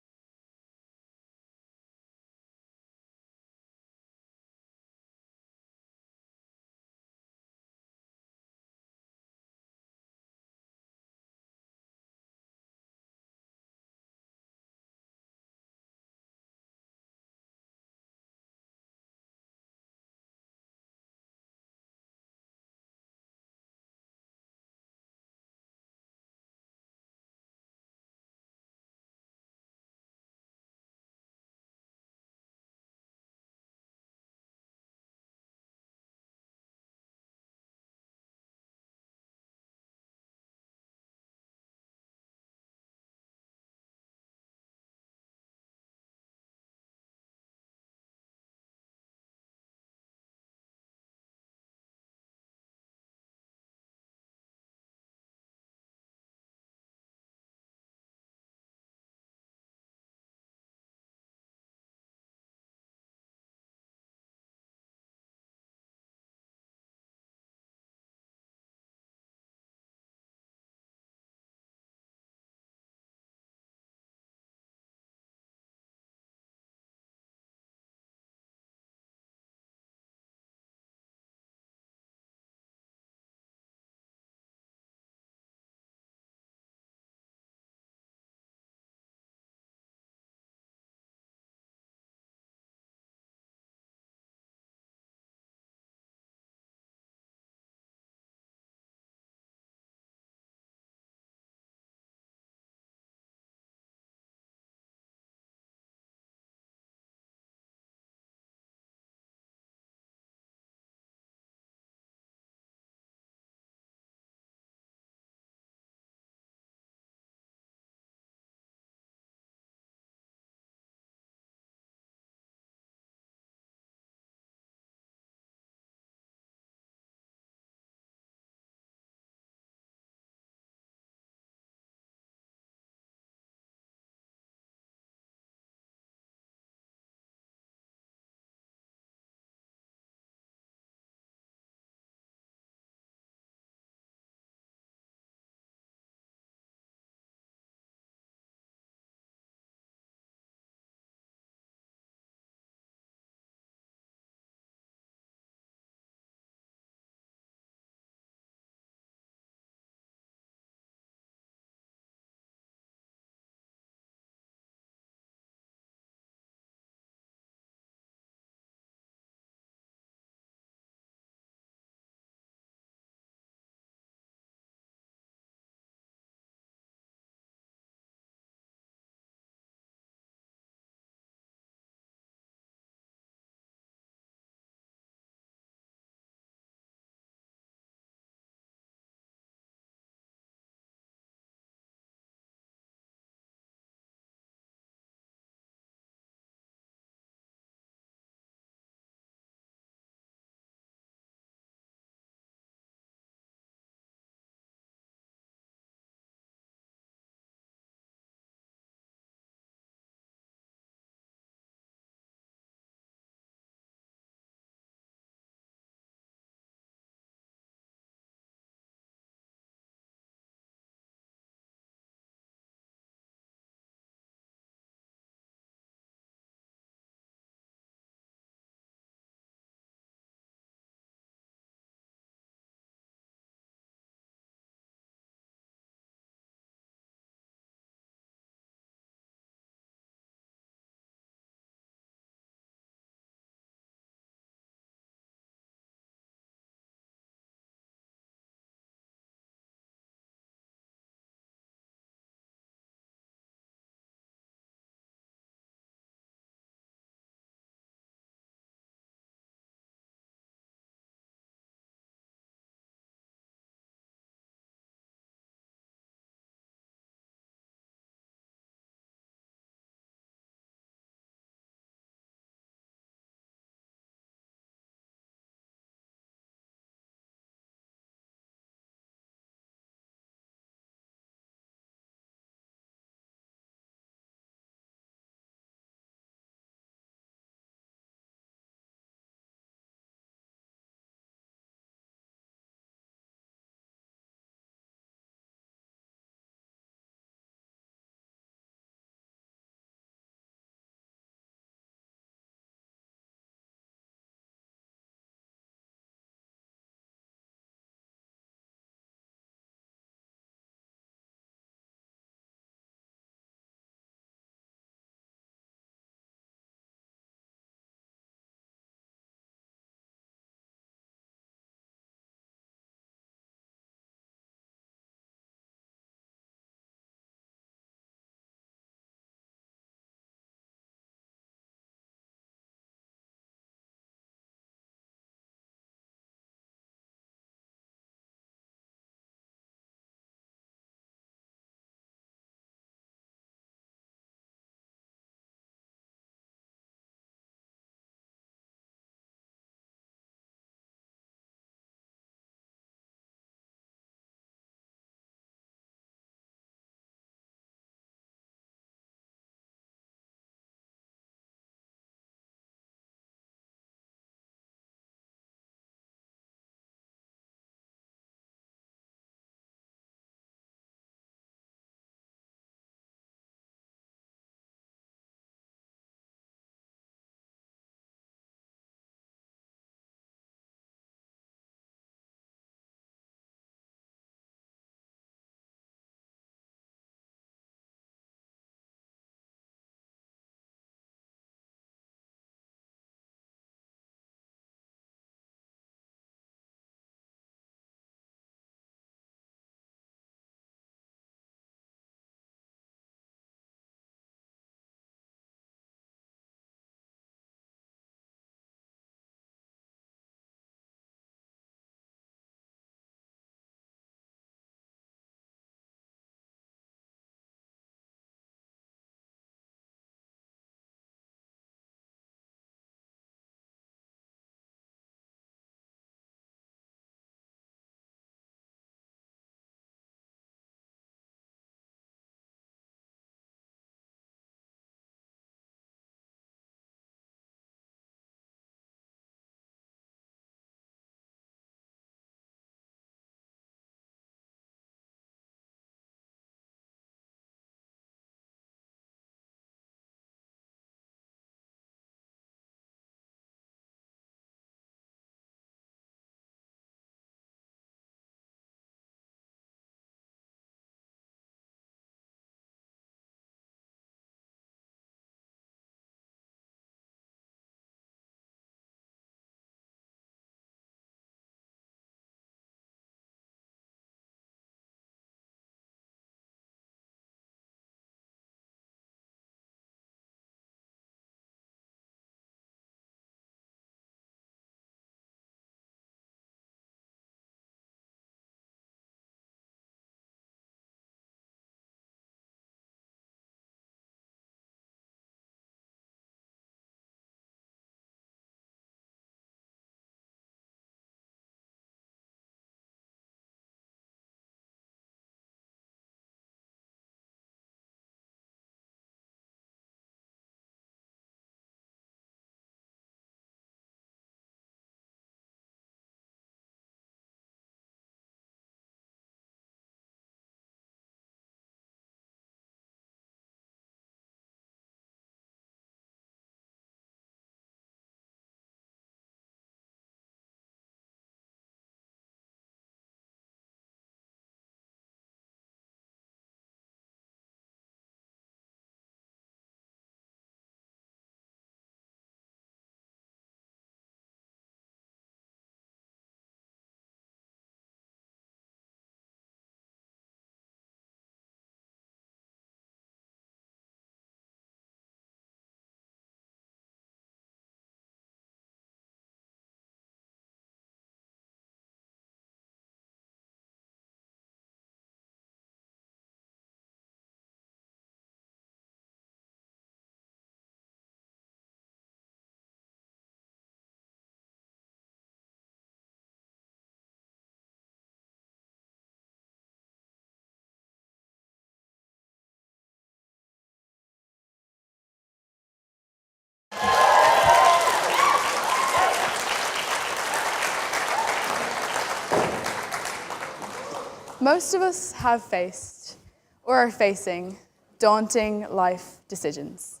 Most of us have faced or are facing daunting life decisions.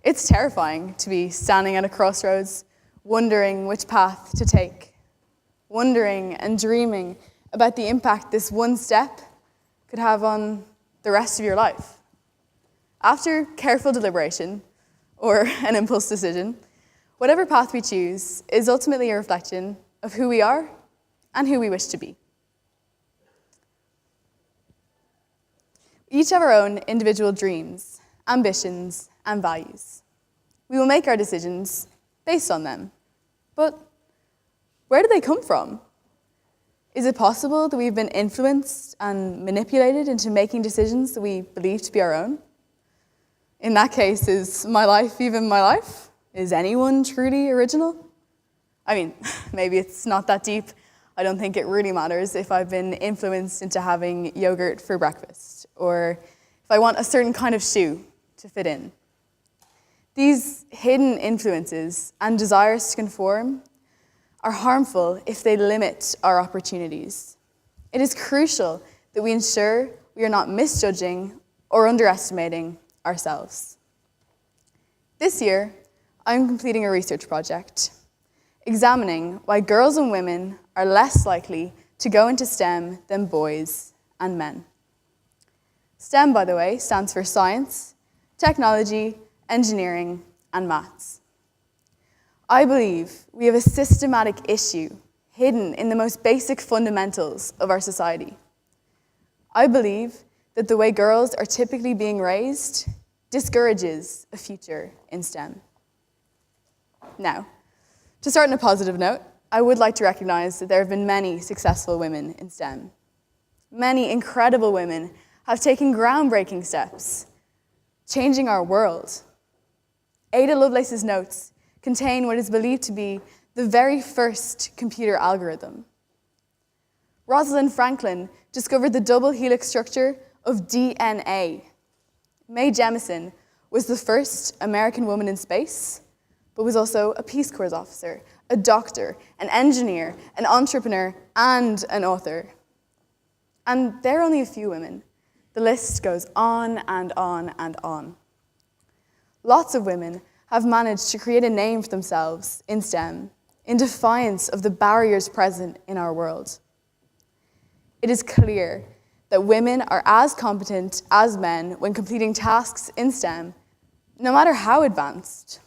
It's terrifying to be standing at a crossroads, wondering which path to take, wondering and dreaming about the impact this one step could have on the rest of your life. After careful deliberation, or an impulse decision, whatever path we choose is ultimately a reflection of who we are and who we wish to be. We each have our own individual dreams, ambitions, and values. We will make our decisions based on them. But where do they come from? Is it possible that we've been influenced and manipulated into making decisions that we believe to be our own? In that case, is my life even my life? Is anyone truly original? I mean, maybe it's not that deep. I don't think it really matters if I've been influenced into having yogurt for breakfast, or if I want a certain kind of shoe to fit in. These hidden influences and desires to conform are harmful if they limit our opportunities. It is crucial that we ensure we are not misjudging or underestimating ourselves. This year, I'm completing a research project examining why girls and women are less likely to go into STEM than boys and men. STEM, by the way, stands for science, technology, engineering, and maths. I believe we have a systematic issue hidden in the most basic fundamentals of our society. I believe that the way girls are typically being raised discourages a future in STEM. Now, to start on a positive note, I would like to recognize that there have been many successful women in STEM. Many incredible women have taken groundbreaking steps, changing our world. Ada Lovelace's notes contain what is believed to be the very first computer algorithm. Rosalind Franklin discovered the double helix structure of DNA. Mae Jemison was the first American woman in space, but was also a Peace Corps officer, a doctor, an engineer, an entrepreneur, and an author. And there are only a few women. The list goes on and on and on. Lots of women have managed to create a name for themselves in STEM, in defiance of the barriers present in our world. It is clear that women are as competent as men when completing tasks in STEM, no matter how advanced.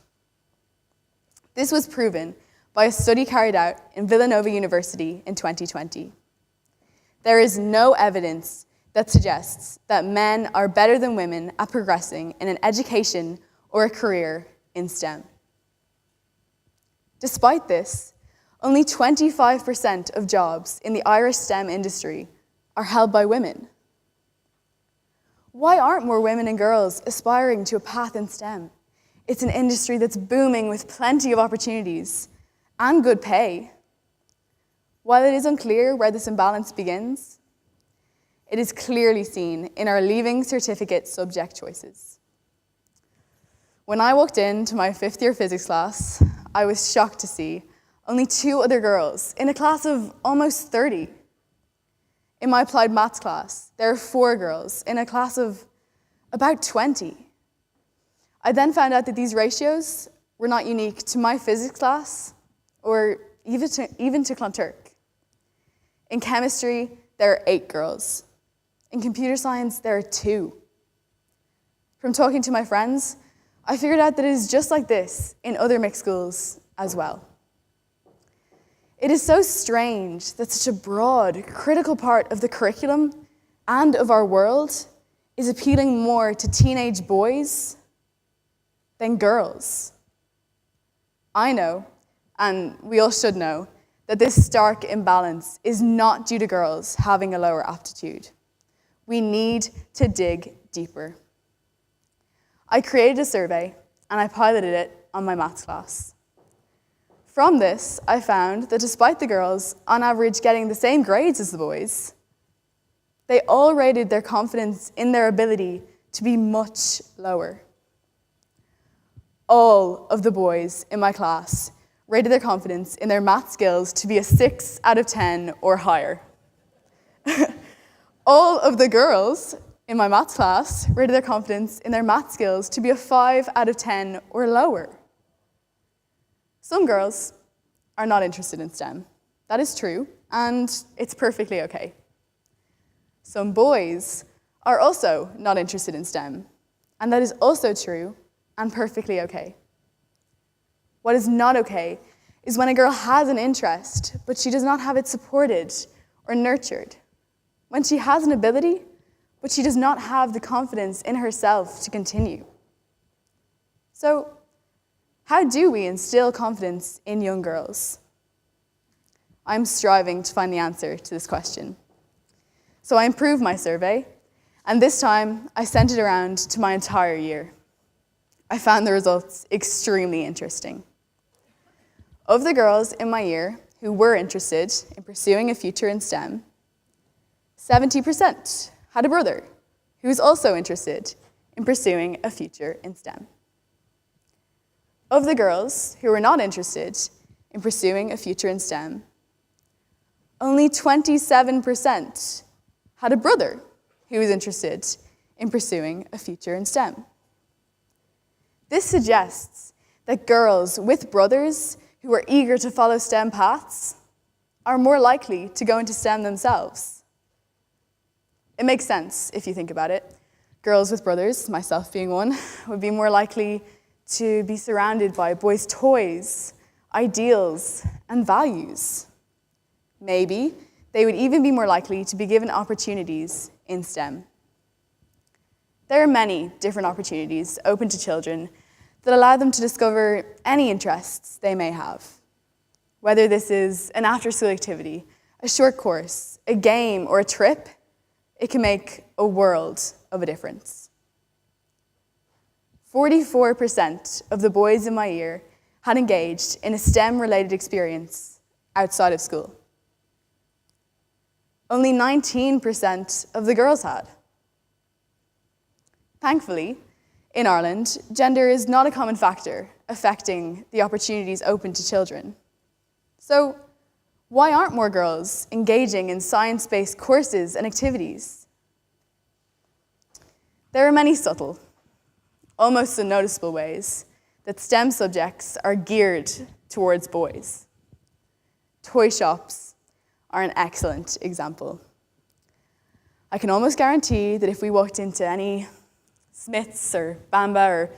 This was proven by a study carried out in Villanova University in 2020. There is no evidence that suggests that men are better than women at progressing in an education or a career in STEM. Despite this, only 25% of jobs in the Irish STEM industry are held by women. Why aren't more women and girls aspiring to a path in STEM? It's an industry that's booming with plenty of opportunities and good pay. While it is unclear where this imbalance begins, it is clearly seen in our Leaving Certificate subject choices. When I walked into my fifth-year physics class, I was shocked to see only 2 other girls in a class of almost 30. In my applied maths class, there are 4 girls in a class of about 20. I then found out that these ratios were not unique to my physics class or even to Clonturk. In chemistry, there are 8 girls. In computer science, there are 2. From talking to my friends, I figured out that it is just like this in other mixed schools as well. It is so strange that such a broad, critical part of the curriculum and of our world is appealing more to teenage boys than girls. I know, and we all should know, that this stark imbalance is not due to girls having a lower aptitude. We need to dig deeper. I created a survey and I piloted it on my maths class. From this, I found that despite the girls on average getting the same grades as the boys, they all rated their confidence in their ability to be much lower. All of the boys in my class rated their confidence in their math skills to be a 6 out of 10 or higher. All of the girls in my maths class rated their confidence in their math skills to be a 5 out of 10 or lower. Some girls are not interested in STEM. That is true, and it's perfectly okay. Some boys are also not interested in STEM, and that is also true and perfectly okay. What is not okay is when a girl has an interest, but she does not have it supported or nurtured. When she has an ability, but she does not have the confidence in herself to continue. So, how do we instill confidence in young girls? I'm striving to find the answer to this question. So I improved my survey, and this time I sent it around to my entire year. I found the results extremely interesting. Of the girls in my year who were interested in pursuing a future in STEM, 70% had a brother who was also interested in pursuing a future in STEM. Of the girls who were not interested in pursuing a future in STEM, only 27% had a brother who was interested in pursuing a future in STEM. This suggests that girls with brothers who are eager to follow STEM paths are more likely to go into STEM themselves. It makes sense if you think about it. Girls with brothers, myself being one, would be more likely to be surrounded by boys' toys, ideals, and values. Maybe they would even be more likely to be given opportunities in STEM. There are many different opportunities open to children that allow them to discover any interests they may have. Whether this is an after-school activity, a short course, a game, or a trip, it can make a world of a difference. 44% of the boys in my year had engaged in a STEM-related experience outside of school. Only 19% of the girls had. Thankfully, in Ireland, gender is not a common factor affecting the opportunities open to children. So, why aren't more girls engaging in science-based courses and activities? There are many subtle, almost unnoticeable ways that STEM subjects are geared towards boys. Toy shops are an excellent example. I can almost guarantee that if we walked into any Smith's or Bamba or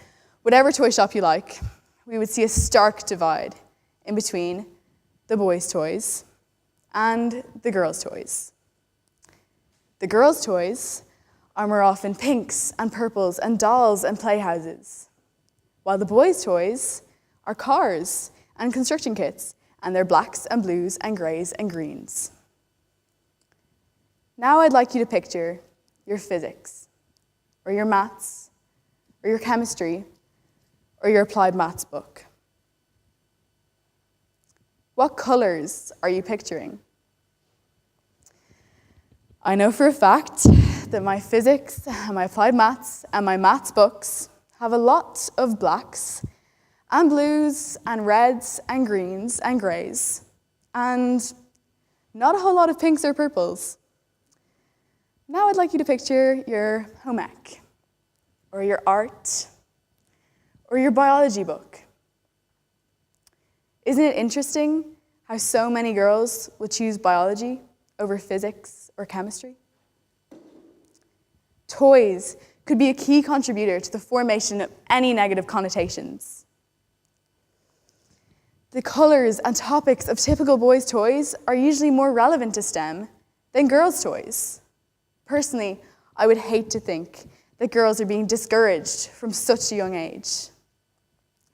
whatever toy shop you like, we would see a stark divide in between the boys' toys and the girls' toys. The girls' toys are more often pinks and purples and dolls and playhouses, while the boys' toys are cars and construction kits, and they're blacks and blues and greys and greens. Now I'd like you to picture your physics, or your maths, or your chemistry, or your applied maths book. What colors are you picturing? I know for a fact that my physics, and my applied maths, and my maths books have a lot of blacks, and blues, and reds, and greens, and greys, and not a whole lot of pinks or purples. Now I'd like you to picture your home ec, or your art, or your biology book. Isn't it interesting how so many girls will choose biology over physics or chemistry? Toys could be a key contributor to the formation of any negative connotations. The colors and topics of typical boys' toys are usually more relevant to STEM than girls' toys. Personally, I would hate to think that girls are being discouraged from such a young age.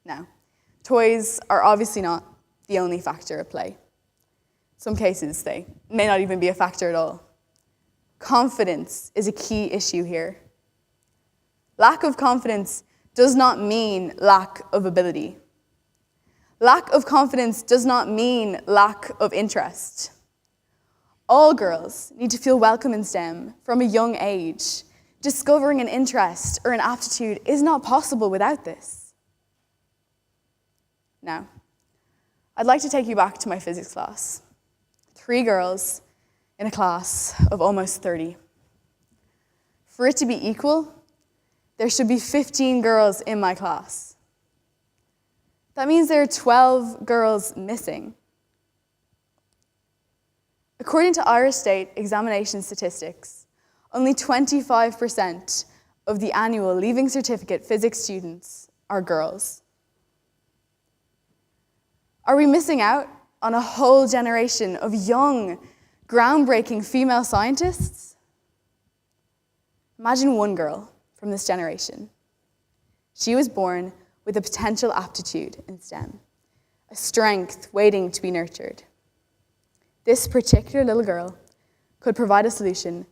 Now, toys are obviously not the only factor at play. In some cases, they may not even be a factor at all. Confidence is a key issue here. Lack of confidence does not mean lack of ability. Lack of confidence does not mean lack of interest. All girls need to feel welcome in STEM from a young age. Discovering an interest or an aptitude is not possible without this. Now, I'd like to take you back to my physics class. 3 girls in a class of almost 30. For it to be equal, there should be 15 girls in my class. That means there are 12 girls missing. According to Irish State examination statistics, only 25% of the annual Leaving Certificate physics students are girls. Are we missing out on a whole generation of young, groundbreaking female scientists? Imagine one girl from this generation. She was born with a potential aptitude in STEM, a strength waiting to be nurtured. This particular little girl could provide a solution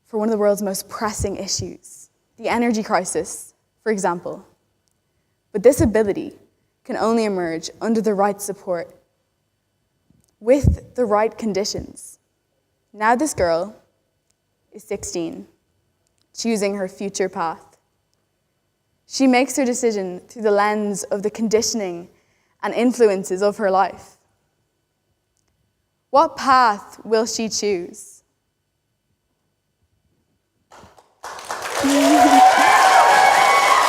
for one of the world's most pressing issues, the energy crisis, for example. But this ability can only emerge under the right support, with the right conditions. Now this girl is 16, choosing her future path. She makes her decision through the lens of the conditioning and influences of her life. What path will she choose?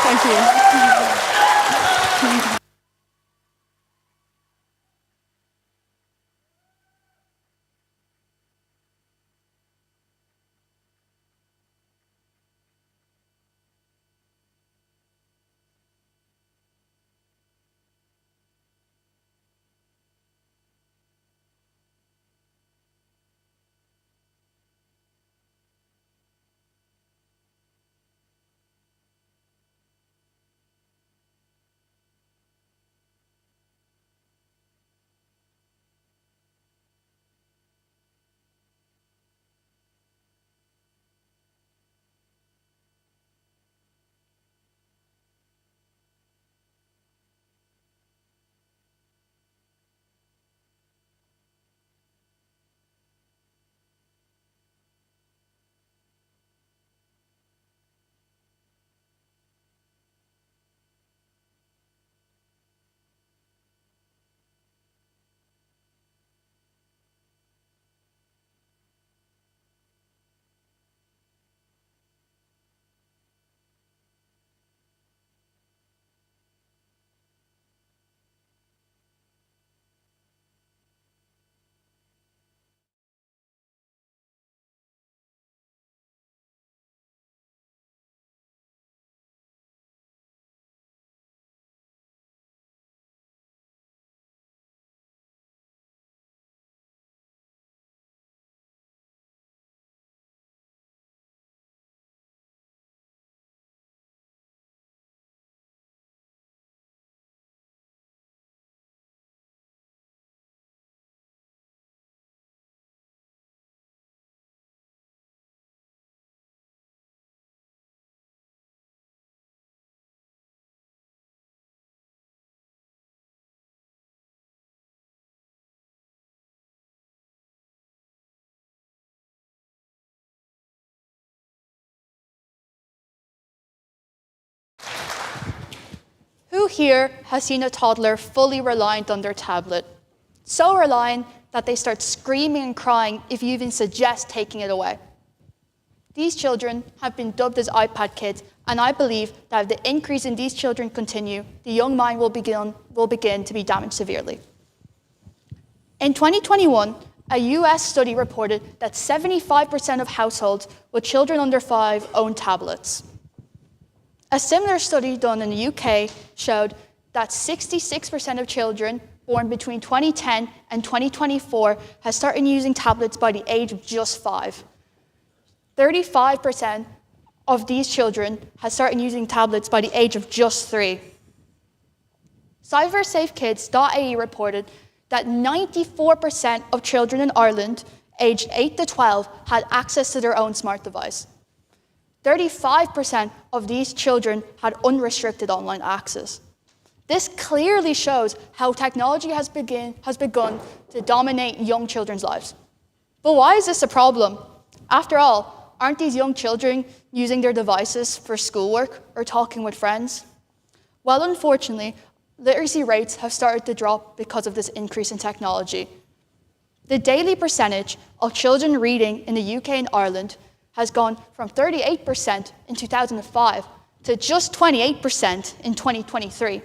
Thank you. Who here has seen a toddler fully reliant on their tablet? So reliant that they start screaming and crying if you even suggest taking it away. These children have been dubbed as iPad kids, and I believe that if the increase in these children continue, the young mind will begin to be damaged severely. In 2021, a US study reported that 75% of households with children under 5 own tablets. A similar study done in the UK showed that 66% of children born between 2010 and 2024 has started using tablets by the age of just 5. 35% of these children has started using tablets by the age of just 3. CyberSafeKids.ie reported that 94% of children in Ireland aged 8 to 12 had access to their own smart device. 35% of these children had unrestricted online access. This clearly shows how technology has begun to dominate young children's lives. But why is this a problem? After all, aren't these young children using their devices for schoolwork or talking with friends? Well, unfortunately, literacy rates have started to drop because of this increase in technology. The daily percentage of children reading in the UK and Ireland has gone from 38% in 2005 to just 28% in 2023.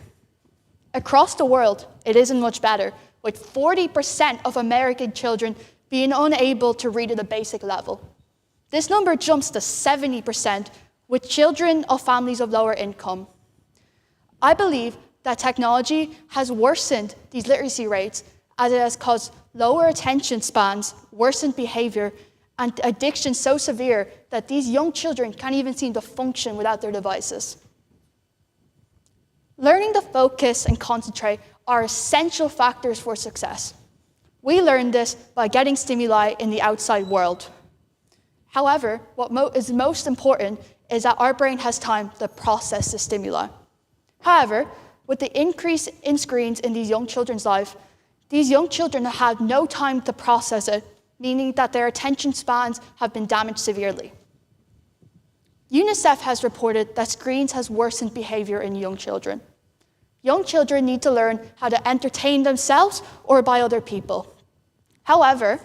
Across the world, it isn't much better, with 40% of American children being unable to read at a basic level. This number jumps to 70% with children of families of lower income. I believe that technology has worsened these literacy rates as it has caused lower attention spans, worsened behavior, and addiction so severe that these young children can't even seem to function without their devices. Learning to focus and concentrate are essential factors for success. We learn this by getting stimuli in the outside world. However, what is most important is that our brain has time to process the stimuli. However, with the increase in screens in these young children's life, these young children have no time to process it, meaning that their attention spans have been damaged severely. UNICEF has reported that screens has worsened behavior in young children. Young children need to learn how to entertain themselves or by other people. However,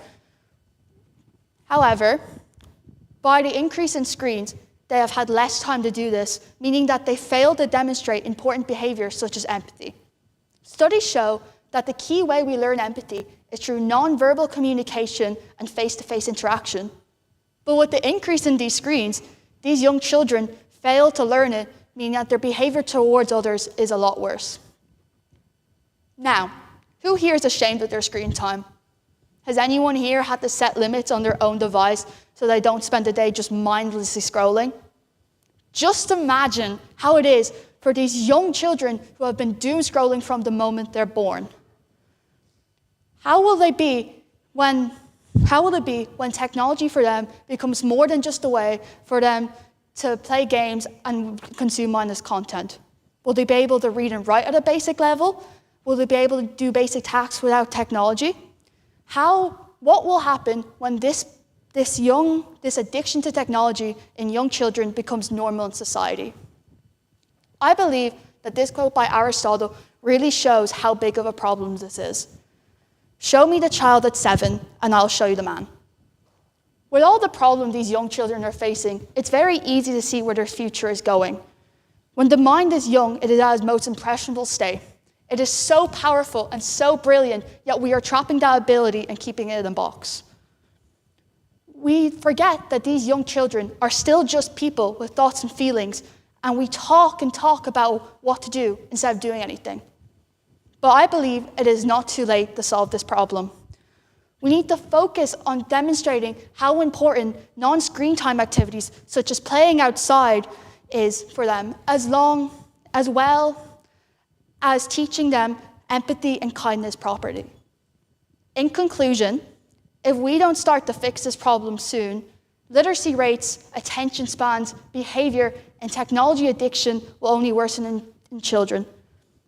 by the increase in screens, they have had less time to do this, meaning that they fail to demonstrate important behaviors such as empathy. Studies show that the key way we learn empathy is through nonverbal communication and face-to-face interaction. But with the increase in these screens, these young children fail to learn it, meaning that their behavior towards others is a lot worse. Now, who here is ashamed of their screen time? Has anyone here had to set limits on their own device so they don't spend the day just mindlessly scrolling? Just imagine how it is for these young children who have been doom scrolling from the moment they're born. How will it be when technology for them becomes more than just a way for them to play games and consume mindless content? Will they be able to read and write at a basic level? Will they be able to do basic tasks without technology? What will happen when this addiction to technology in young children becomes normal in society? I believe that this quote by Aristotle really shows how big of a problem this is. Show me the child at 7, and I'll show you the man. With all the problems these young children are facing, it's very easy to see where their future is going. When the mind is young, it is at its most impressionable state. It is so powerful and so brilliant, yet we are trapping that ability and keeping it in a box. We forget that these young children are still just people with thoughts and feelings, and we talk and talk about what to do instead of doing anything. But I believe it is not too late to solve this problem. We need to focus on demonstrating how important non-screen time activities, such as playing outside, is for them, as well as teaching them empathy and kindness properly. In conclusion, if we don't start to fix this problem soon, literacy rates, attention spans, behavior, and technology addiction will only worsen in children.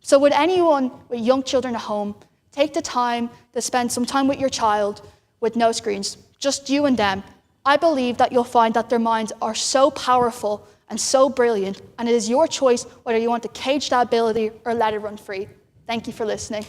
So would anyone with young children at home take the time to spend some time with your child with no screens, just you and them? I believe that you'll find that their minds are so powerful and so brilliant, and it is your choice whether you want to cage that ability or let it run free. Thank you for listening.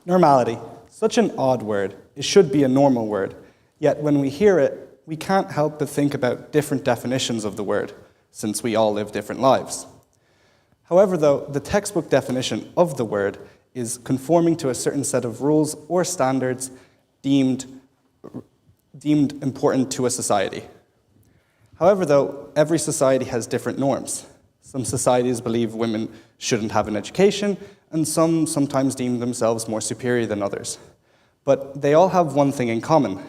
Normality, such an odd word. It should be a normal word. Yet when we hear it, we can't help but think about different definitions of the word, since we all live different lives. However, though, the textbook definition of the word is conforming to a certain set of rules or standards deemed important to a society. However, though, every society has different norms. Some societies believe women shouldn't have an education, and some sometimes deem themselves more superior than others. But they all have one thing in common.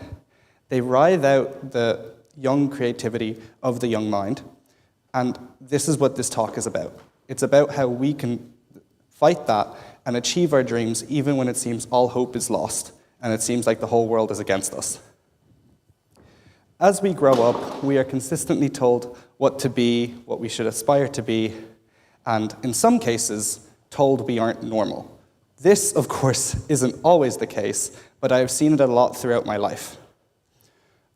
They ride out the young creativity of the young mind, and this is what this talk is about. It's about how we can fight that and achieve our dreams even when it seems all hope is lost and it seems like the whole world is against us. As we grow up, we are consistently told what to be, what we should aspire to be, and in some cases, told we aren't normal. This, of course, isn't always the case, but I have seen it a lot throughout my life.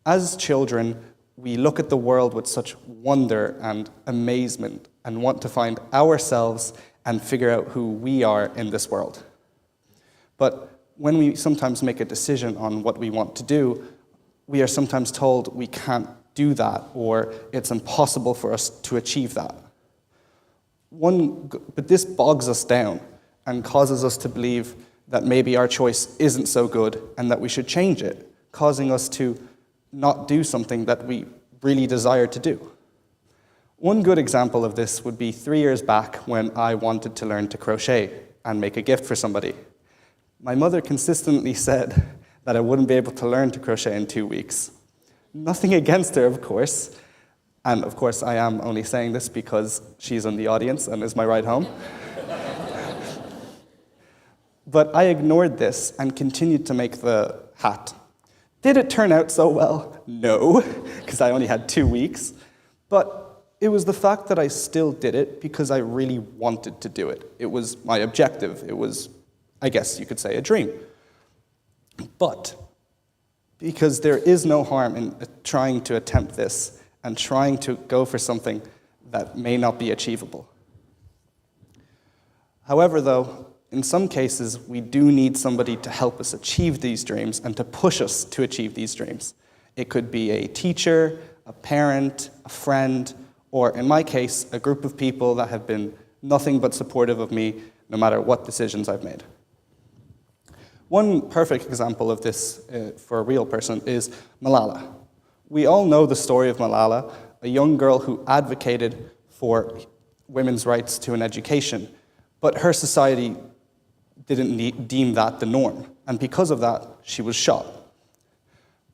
As children, we look at the world with such wonder and amazement and want to find ourselves and figure out who we are in this world. But when we sometimes make a decision on what we want to do, we are sometimes told we can't do that or it's impossible for us to achieve that. But this bogs us down and causes us to believe that maybe our choice isn't so good and that we should change it, causing us to not do something that we really desire to do. One good example of this would be 3 years back when I wanted to learn to crochet and make a gift for somebody. My mother consistently said that I wouldn't be able to learn to crochet in 2 weeks. Nothing against her, of course. And of course, I am only saying this because she's in the audience and is my ride home. But I ignored this and continued to make the hat. Did it turn out so well? No, because I only had 2 weeks. But it was the fact that I still did it because I really wanted to do it. It was my objective. It was, I guess you could say, a dream. But because there is no harm in trying to attempt this and trying to go for something that may not be achievable. However, though, in some cases, we do need somebody to help us achieve these dreams and to push us to achieve these dreams. It could be a teacher, a parent, a friend, or in my case, a group of people that have been nothing but supportive of me no matter what decisions I've made. One perfect example of this for a real person is Malala. We all know the story of Malala, a young girl who advocated for women's rights to an education, but her society didn't deem that the norm, and because of that, she was shot.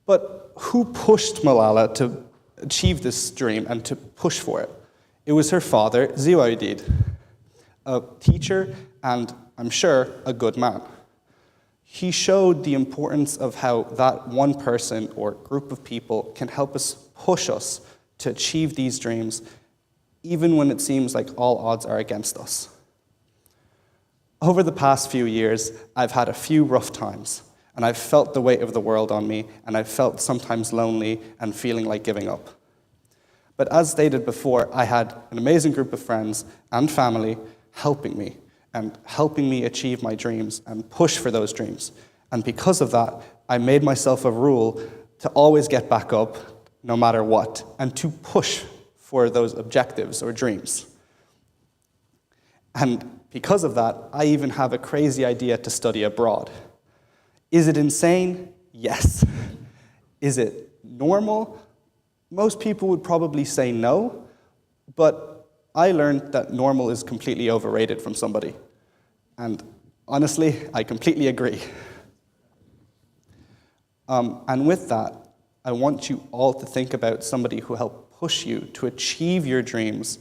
But who pushed Malala to achieve this dream and to push for it? It was her father, Ziauddin, a teacher and, I'm sure, a good man. He showed the importance of how that one person or group of people can help us push us to achieve these dreams, even when it seems like all odds are against us. Over the past few years, I've had a few rough times, and I've felt the weight of the world on me, and I've felt sometimes lonely and feeling like giving up. But as stated before, I had an amazing group of friends and family helping me achieve my dreams and push for those dreams. And because of that, I made myself a rule to always get back up no matter what and to push for those objectives or dreams. And because of that, I even have a crazy idea to study abroad. Is it insane? Yes. Is it normal? Most people would probably say no, but I learned that normal is completely overrated from somebody. And honestly, I completely agree. And with that, I want you all to think about somebody who helped push you to achieve your dreams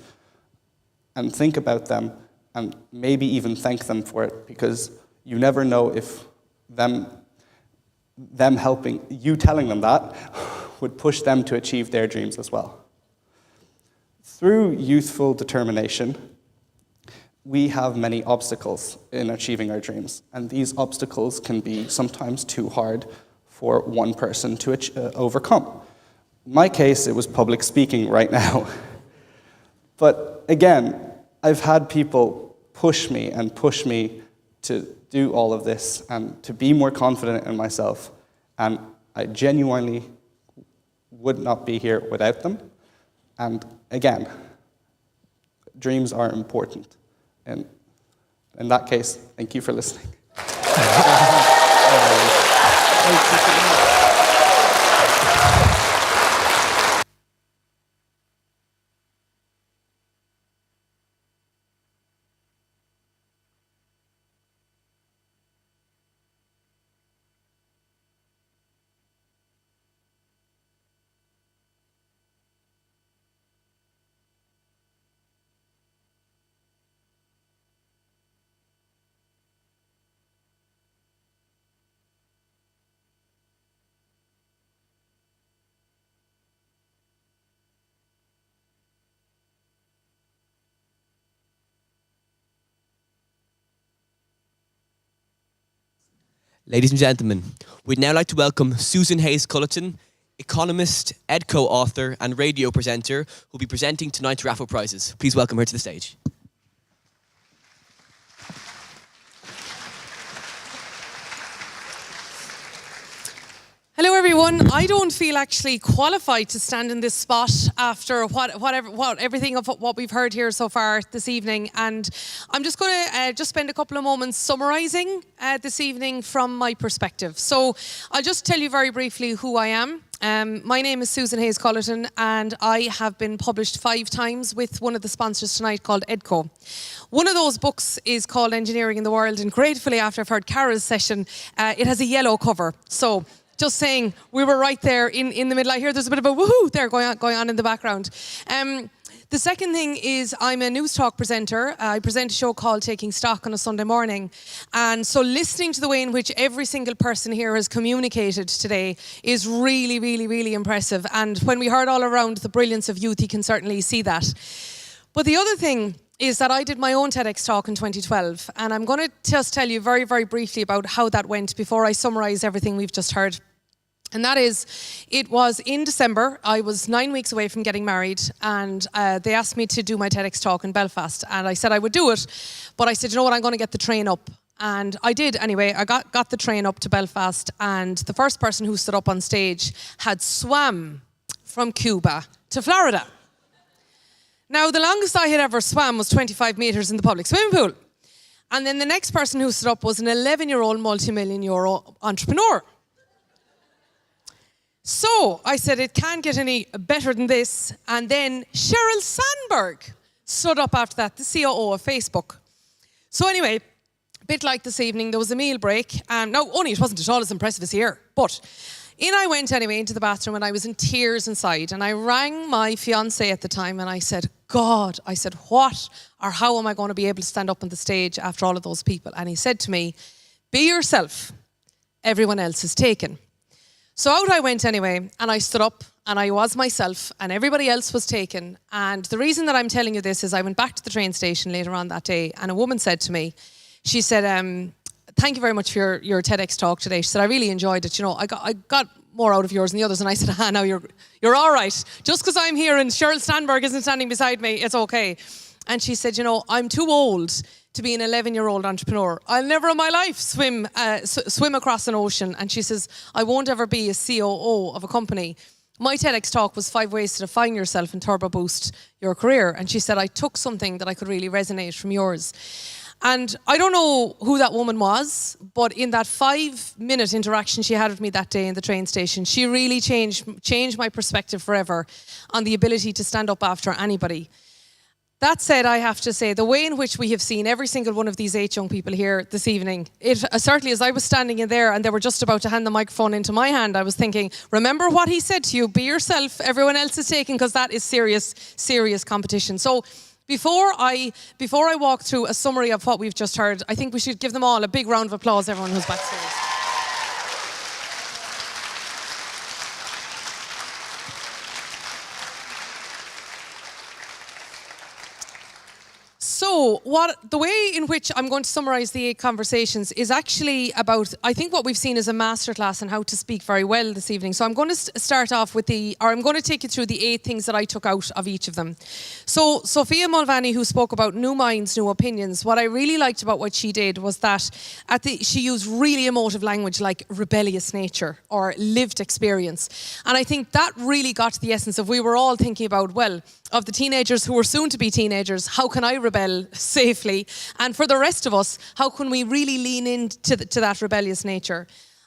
and think about them and maybe even thank them for it, because you never know if them helping, you telling them that, would push them to achieve their dreams as well. Through youthful determination, we have many obstacles in achieving our dreams, and these obstacles can be sometimes too hard for one person to overcome. In my case, it was public speaking right now. But again, I've had people push me to do all of this and to be more confident in myself. And I genuinely would not be here without them. And again, dreams are important. And in that case, thank you for listening. Ladies and gentlemen, we'd now like to welcome Susan Hayes Culleton, economist, EdCo author, and radio presenter, who'll be presenting tonight's raffle prizes. Please welcome her to the stage. Hello everyone. I don't feel actually qualified to stand in this spot after everything of what we've heard here so far this evening, and I'm just going to just spend a couple of moments summarising this evening from my perspective. So I'll just tell you very briefly who I am. My name is Susan Hayes Culleton, and I have been published 5 times with one of the sponsors tonight called EdCo. One of those books is called Engineering in the World, and gratefully after I've heard Cara's session, it has a yellow cover. So just saying, we were right there in the middle. I hear there's a bit of a woohoo there going on in the background. The second thing is I'm a news talk presenter. I present a show called Taking Stock on a Sunday morning. And so listening to the way in which every single person here has communicated today is really, really, really impressive. And when we heard all around the brilliance of youth, you can certainly see that. But the other thing is that I did my own TEDx talk in 2012. And I'm going to just tell you very, very briefly about how that went before I summarise everything we've just heard. And that is, it was in December. I was 9 weeks away from getting married, and they asked me to do my TEDx talk in Belfast. And I said I would do it, but I said, you know what, I'm going to get the train up. And I did anyway. I got the train up to Belfast, and the first person who stood up on stage had swam from Cuba to Florida. Now, the longest I had ever swam was 25 metres in the public swimming pool. And then the next person who stood up was an 11-year-old multi-million-euro entrepreneur. So I said, it can't get any better than this. And then Sheryl Sandberg stood up after that, the COO of Facebook. So anyway, a bit like this evening, there was a meal break. No, only it wasn't at all as impressive as here. But in I went anyway into the bathroom, and I was in tears inside. And I rang my fiancé at the time, and I said, God, I said, what or how am I going to be able to stand up on the stage after all of those people? And he said to me, be yourself. Everyone else is taken. So out I went anyway, and I stood up, and I was myself, and everybody else was taken. And the reason that I'm telling you this is I went back to the train station later on that day, and a woman said to me, she said, thank you very much for your TEDx talk today. She said, I really enjoyed it. You know, I got more out of yours than the others. And I said, no, you're all right. Just because I'm here and Sheryl Sandberg isn't standing beside me, it's okay. And she said, you know, I'm too old to be an 11-year-old entrepreneur. I'll never in my life swim across an ocean. And she says, I won't ever be a COO of a company. My TEDx talk was 5 ways to define yourself and turbo boost your career. And she said, I took something that I could really resonate from yours. And I don't know who that woman was, but in that 5-minute interaction she had with me that day in the train station, she really changed my perspective forever on the ability to stand up after anybody. That said, I have to say, the way in which we have seen every single one of these 8 young people here this evening, it certainly as I was standing in there and they were just about to hand the microphone into my hand, I was thinking, remember what he said to you, be yourself, everyone else is taken, because that is serious, serious competition. So before I walk through a summary of what we've just heard, I think we should give them all a big round of applause, everyone who's backstage. So So the way in which I'm going to summarise the 8 conversations is actually about, I think what we've seen is a masterclass on how to speak very well this evening. So I'm going to start off with I'm going to take you through the 8 things that I took out of each of them. So Sophia Mulvaney, who spoke about new minds, new opinions, what I really liked about what she did was that she used really emotive language like rebellious nature or lived experience. And I think that really got to the essence of, we were all thinking about, well, of the teenagers who are soon to be teenagers, how can I rebel safely? And for the rest of us, how can we really lean into that rebellious nature?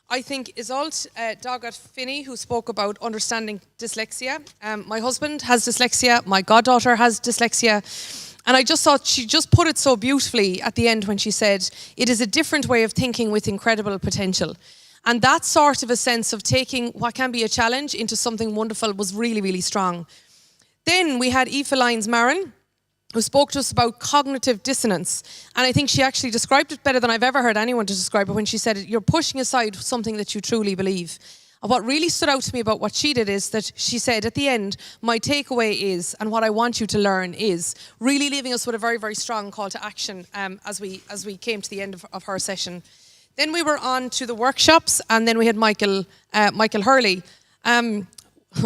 I think Isolt Doggett Finney, who spoke about understanding dyslexia. My husband has dyslexia, my goddaughter has dyslexia. And I just thought she just put it so beautifully at the end when she said, it is a different way of thinking with incredible potential. And that sort of a sense of taking what can be a challenge into something wonderful was really, really strong. Then we had Aoife Lyons-Marin, who spoke to us about cognitive dissonance. And I think she actually described it better than I've ever heard anyone to describe it when she said, you're pushing aside something that you truly believe. And what really stood out to me about what she did is that she said at the end, my takeaway is, and what I want you to learn is, really leaving us with a very, very strong call to action as we came to the end of her session. Then we were on to the workshops, and then we had Michael Hurley.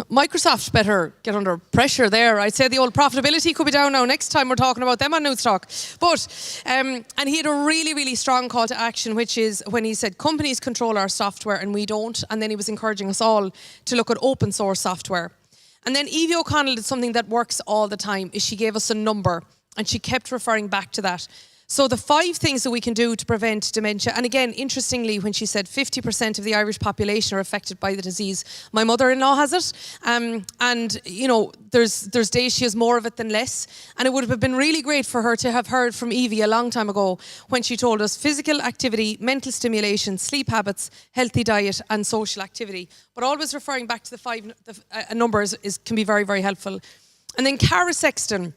Microsoft better get under pressure there. I'd say the old profitability could be down now. Next time we're talking about them on Newstalk. But, and he had a really, really strong call to action, which is when he said, companies control our software and we don't. And then he was encouraging us all to look at open source software. And then Evie O'Connell did something that works all the time, is she gave us a number and she kept referring back to that. So the 5 things that we can do to prevent dementia, and again, interestingly, when she said 50% of the Irish population are affected by the disease, my mother-in-law has it, and you know, there's days she has more of it than less, and it would have been really great for her to have heard from Evie a long time ago when she told us physical activity, mental stimulation, sleep habits, healthy diet, and social activity. But always referring back to the 5 numbers can be very, very helpful. And then Cara Sexton,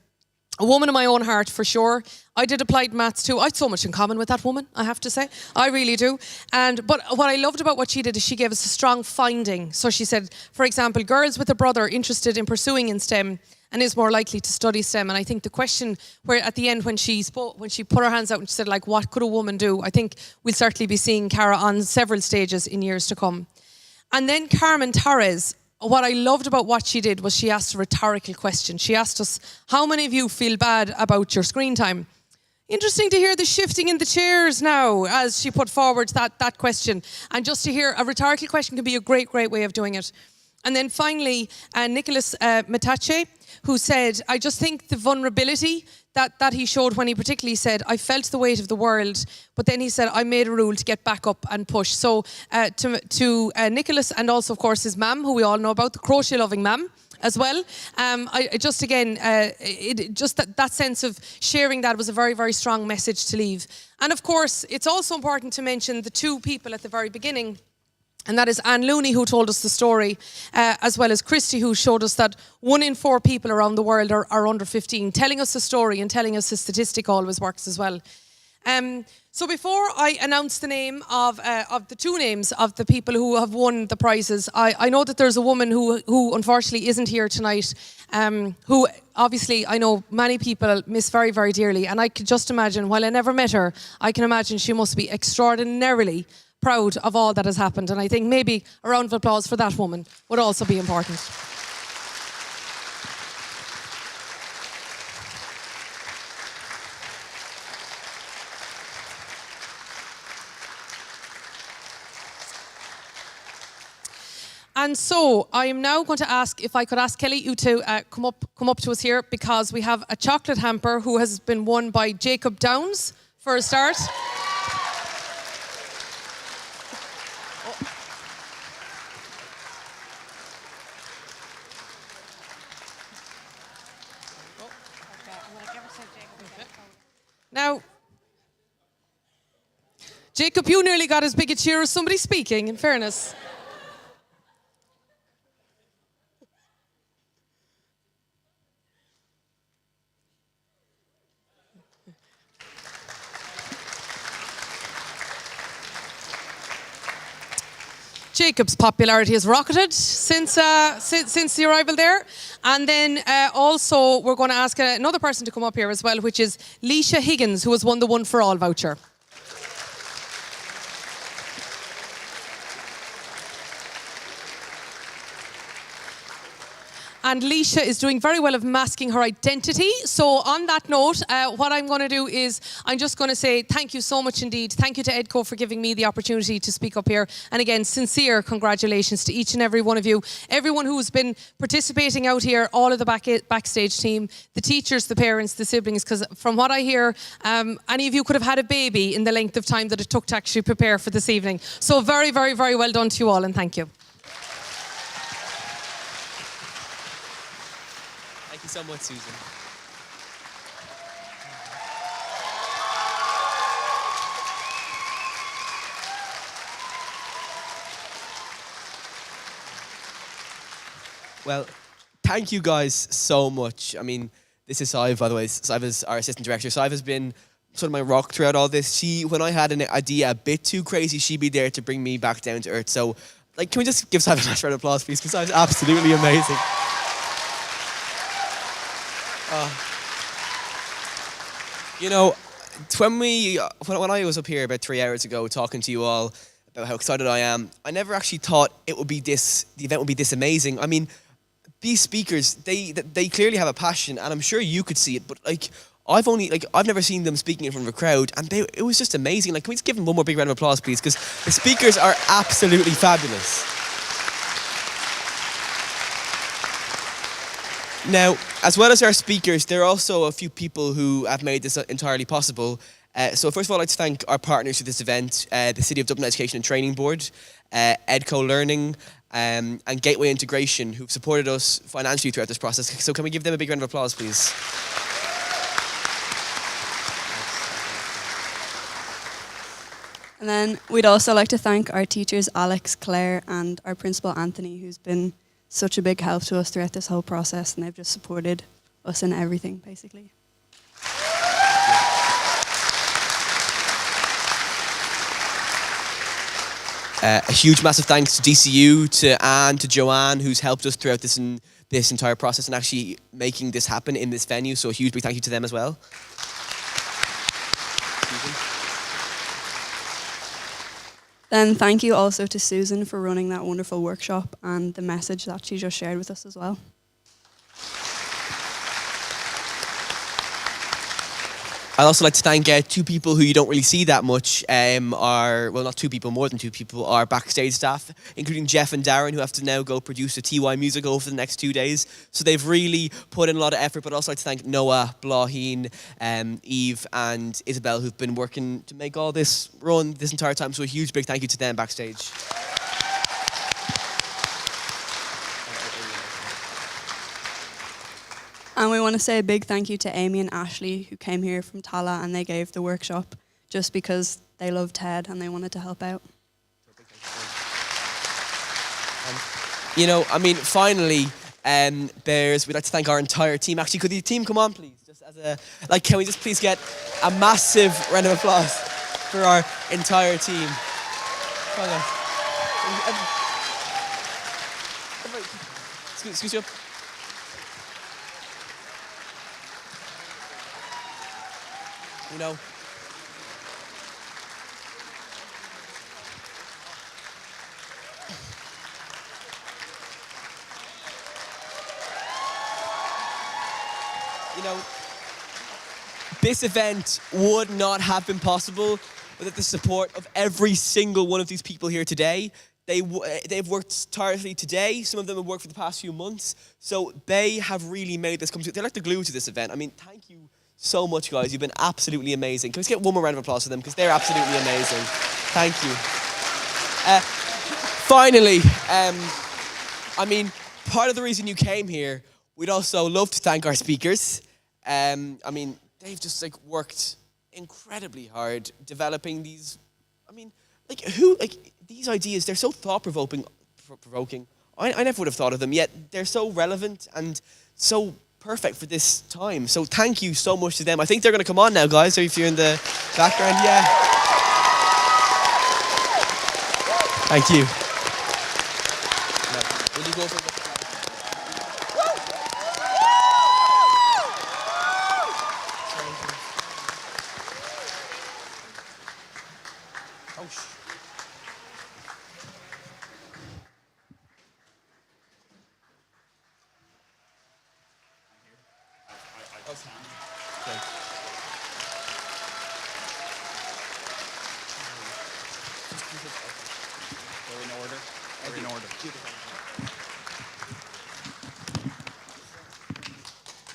a woman of my own heart, for sure. I did applied maths too. I had so much in common with that woman, I have to say. I really do. But what I loved about what she did is she gave us a strong finding. So she said, for example, girls with a brother interested in pursuing in STEM and is more likely to study STEM. And I think the question where at the end when she put her hands out and she said, like, what could a woman do? I think we'll certainly be seeing Cara on several stages in years to come. And then Carmen Torres. What I loved about what she did was she asked a rhetorical question. She asked us, how many of you feel bad about your screen time? Interesting to hear the shifting in the chairs now as she put forward that question. And just to hear a rhetorical question can be a great, great way of doing it. And then finally, Nicholas Metache, who said, I just think the vulnerability that he showed when he particularly said, I felt the weight of the world, but then he said, I made a rule to get back up and push. So to Nicholas and also, of course, his mum, who we all know about, the crochet-loving mum as well. That sense of sharing that was a very, very strong message to leave. And of course, it's also important to mention the 2 people at the very beginning. And that is Anne Looney, who told us the story, as well as Christy, who showed us that 1 in 4 people around the world are under 15. Telling us the story and telling us the statistic always works as well. So before I announce the name of the 2 names of the people who have won the prizes, I know that there's a woman who unfortunately isn't here tonight, who obviously I know many people miss very, very dearly. And I could just imagine, while I never met her, I can imagine she must be extraordinarily proud of all that has happened. And I think maybe a round of applause for that woman would also be important. And so I am now going to ask if I could ask Kelly you to come up to us here, because we have a chocolate hamper who has been won by Jacob Downs for a start. Now, Jacob, you nearly got as big a cheer as somebody speaking, in fairness. Jacob's popularity has rocketed since the arrival there. And then also we're going to ask another person to come up here as well, which is Leisha Higgins, who has won the One for All voucher. And Leisha is doing very well of masking her identity. So on that note, what I'm going to do is I'm just going to say thank you so much indeed. Thank you to EDCO for giving me the opportunity to speak up here. And again, sincere congratulations to each and every one of you. Everyone who's been participating out here, all of the backstage team, the teachers, the parents, the siblings, because from what I hear, any of you could have had a baby in the length of time that it took to actually prepare for this evening. So very, very, very well done to you all, and thank you. Thank you so much, Susan. Well, thank you guys so much. I mean, this is Sive, by the way. Sive is our assistant director. Sive has been sort of my rock throughout all this. When I had an idea a bit too crazy, she'd be there to bring me back down to earth. So, like, can we just give Sive a nice round of applause, please? Because Sive's absolutely amazing. You know, when I was up here about 3 hours ago talking to you all about how excited I am, I never actually thought the event would be this amazing. I mean, these speakers, they clearly have a passion, and I'm sure you could see it, but like, I've never seen them speaking in front of a crowd, and it was just amazing. Like, can we just give them one more big round of applause, please? Because the speakers are absolutely fabulous. Now, as well as our speakers, there are also a few people who have made this entirely possible. So first of all, I'd like to thank our partners for this event, the City of Dublin Education and Training Board, EDCO Learning, and Gateway Integration, who've supported us financially throughout this process. So can we give them a big round of applause, please? And then we'd also like to thank our teachers, Alex, Claire, and our principal, Anthony, who's been such a big help to us throughout this whole process, and they've just supported us in everything, basically. A huge, massive thanks to DCU, to Anne, to Joanne, who's helped us throughout this entire process and actually making this happen in this venue. So a huge big thank you to them as well. Then thank you also to Susan for running that wonderful workshop and the message that she just shared with us as well. I'd also like to thank two people who you don't really see that much, well, not two people, more than two people, our backstage staff, including Jeff and Darren, who have to now go produce a TY musical for the next 2 days. So they've really put in a lot of effort, but also like to thank Noah, Blaheen, Eve and Isabel, who've been working to make all this run this entire time. So a huge big thank you to them backstage. And we want to say a big thank you to Amy and Ashley, who came here from Tala, and they gave the workshop just because they love TED and they wanted to help out. You know, I mean, finally, we'd like to thank our entire team. Actually, could the team come on, please? Just as can we just please get a massive round of applause for our entire team? Come on, guys. Excuse you. You know, this event would not have been possible without the support of every single one of these people here today. They've worked tirelessly today. Some of them have worked for the past few months. So they have really made this come to. They're like the glue to this event. I mean, thank you so much, guys. You've been absolutely amazing. Can we just get one more round of applause for them? Because they're absolutely amazing. Thank you. Finally, I mean, part of the reason you came here, we'd also love to thank our speakers. I mean, they've just worked incredibly hard developing these. I mean, these ideas, they're so thought-provoking. I never would have thought of them, yet they're so relevant and so perfect for this time. So thank you so much to them. I think they're going to come on now, guys. So if you're in the background, yeah. Thank you.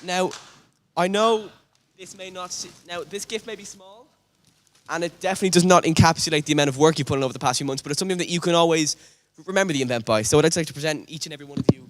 Now, I know this may not. Now, this gift may be small, and it definitely does not encapsulate the amount of work you put in over the past few months. But it's something that you can always remember the event by. So, I'd like to present each and every one of you.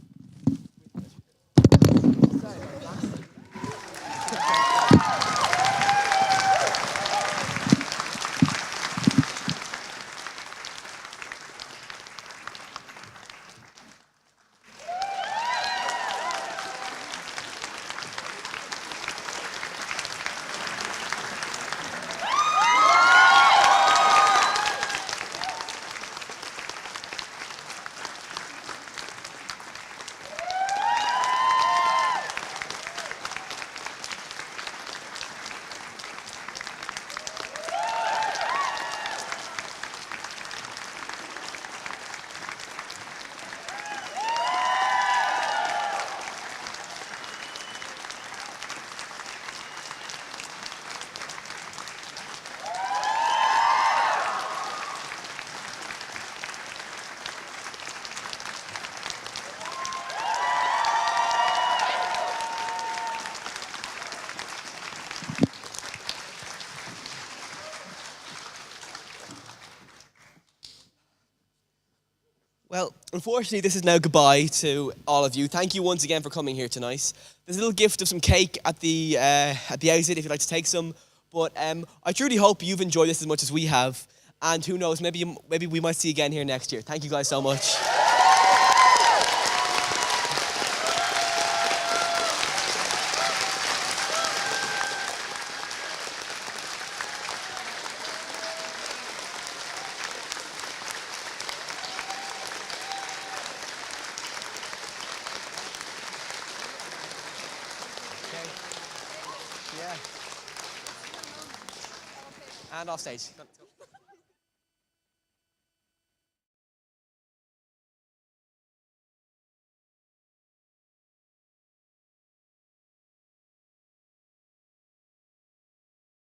Well, unfortunately, this is now goodbye to all of you. Thank you once again for coming here tonight. There's a little gift of some cake at the exit if you'd like to take some. But I truly hope you've enjoyed this as much as we have. And who knows, maybe we might see you again here next year. Thank you guys so much. And off stage.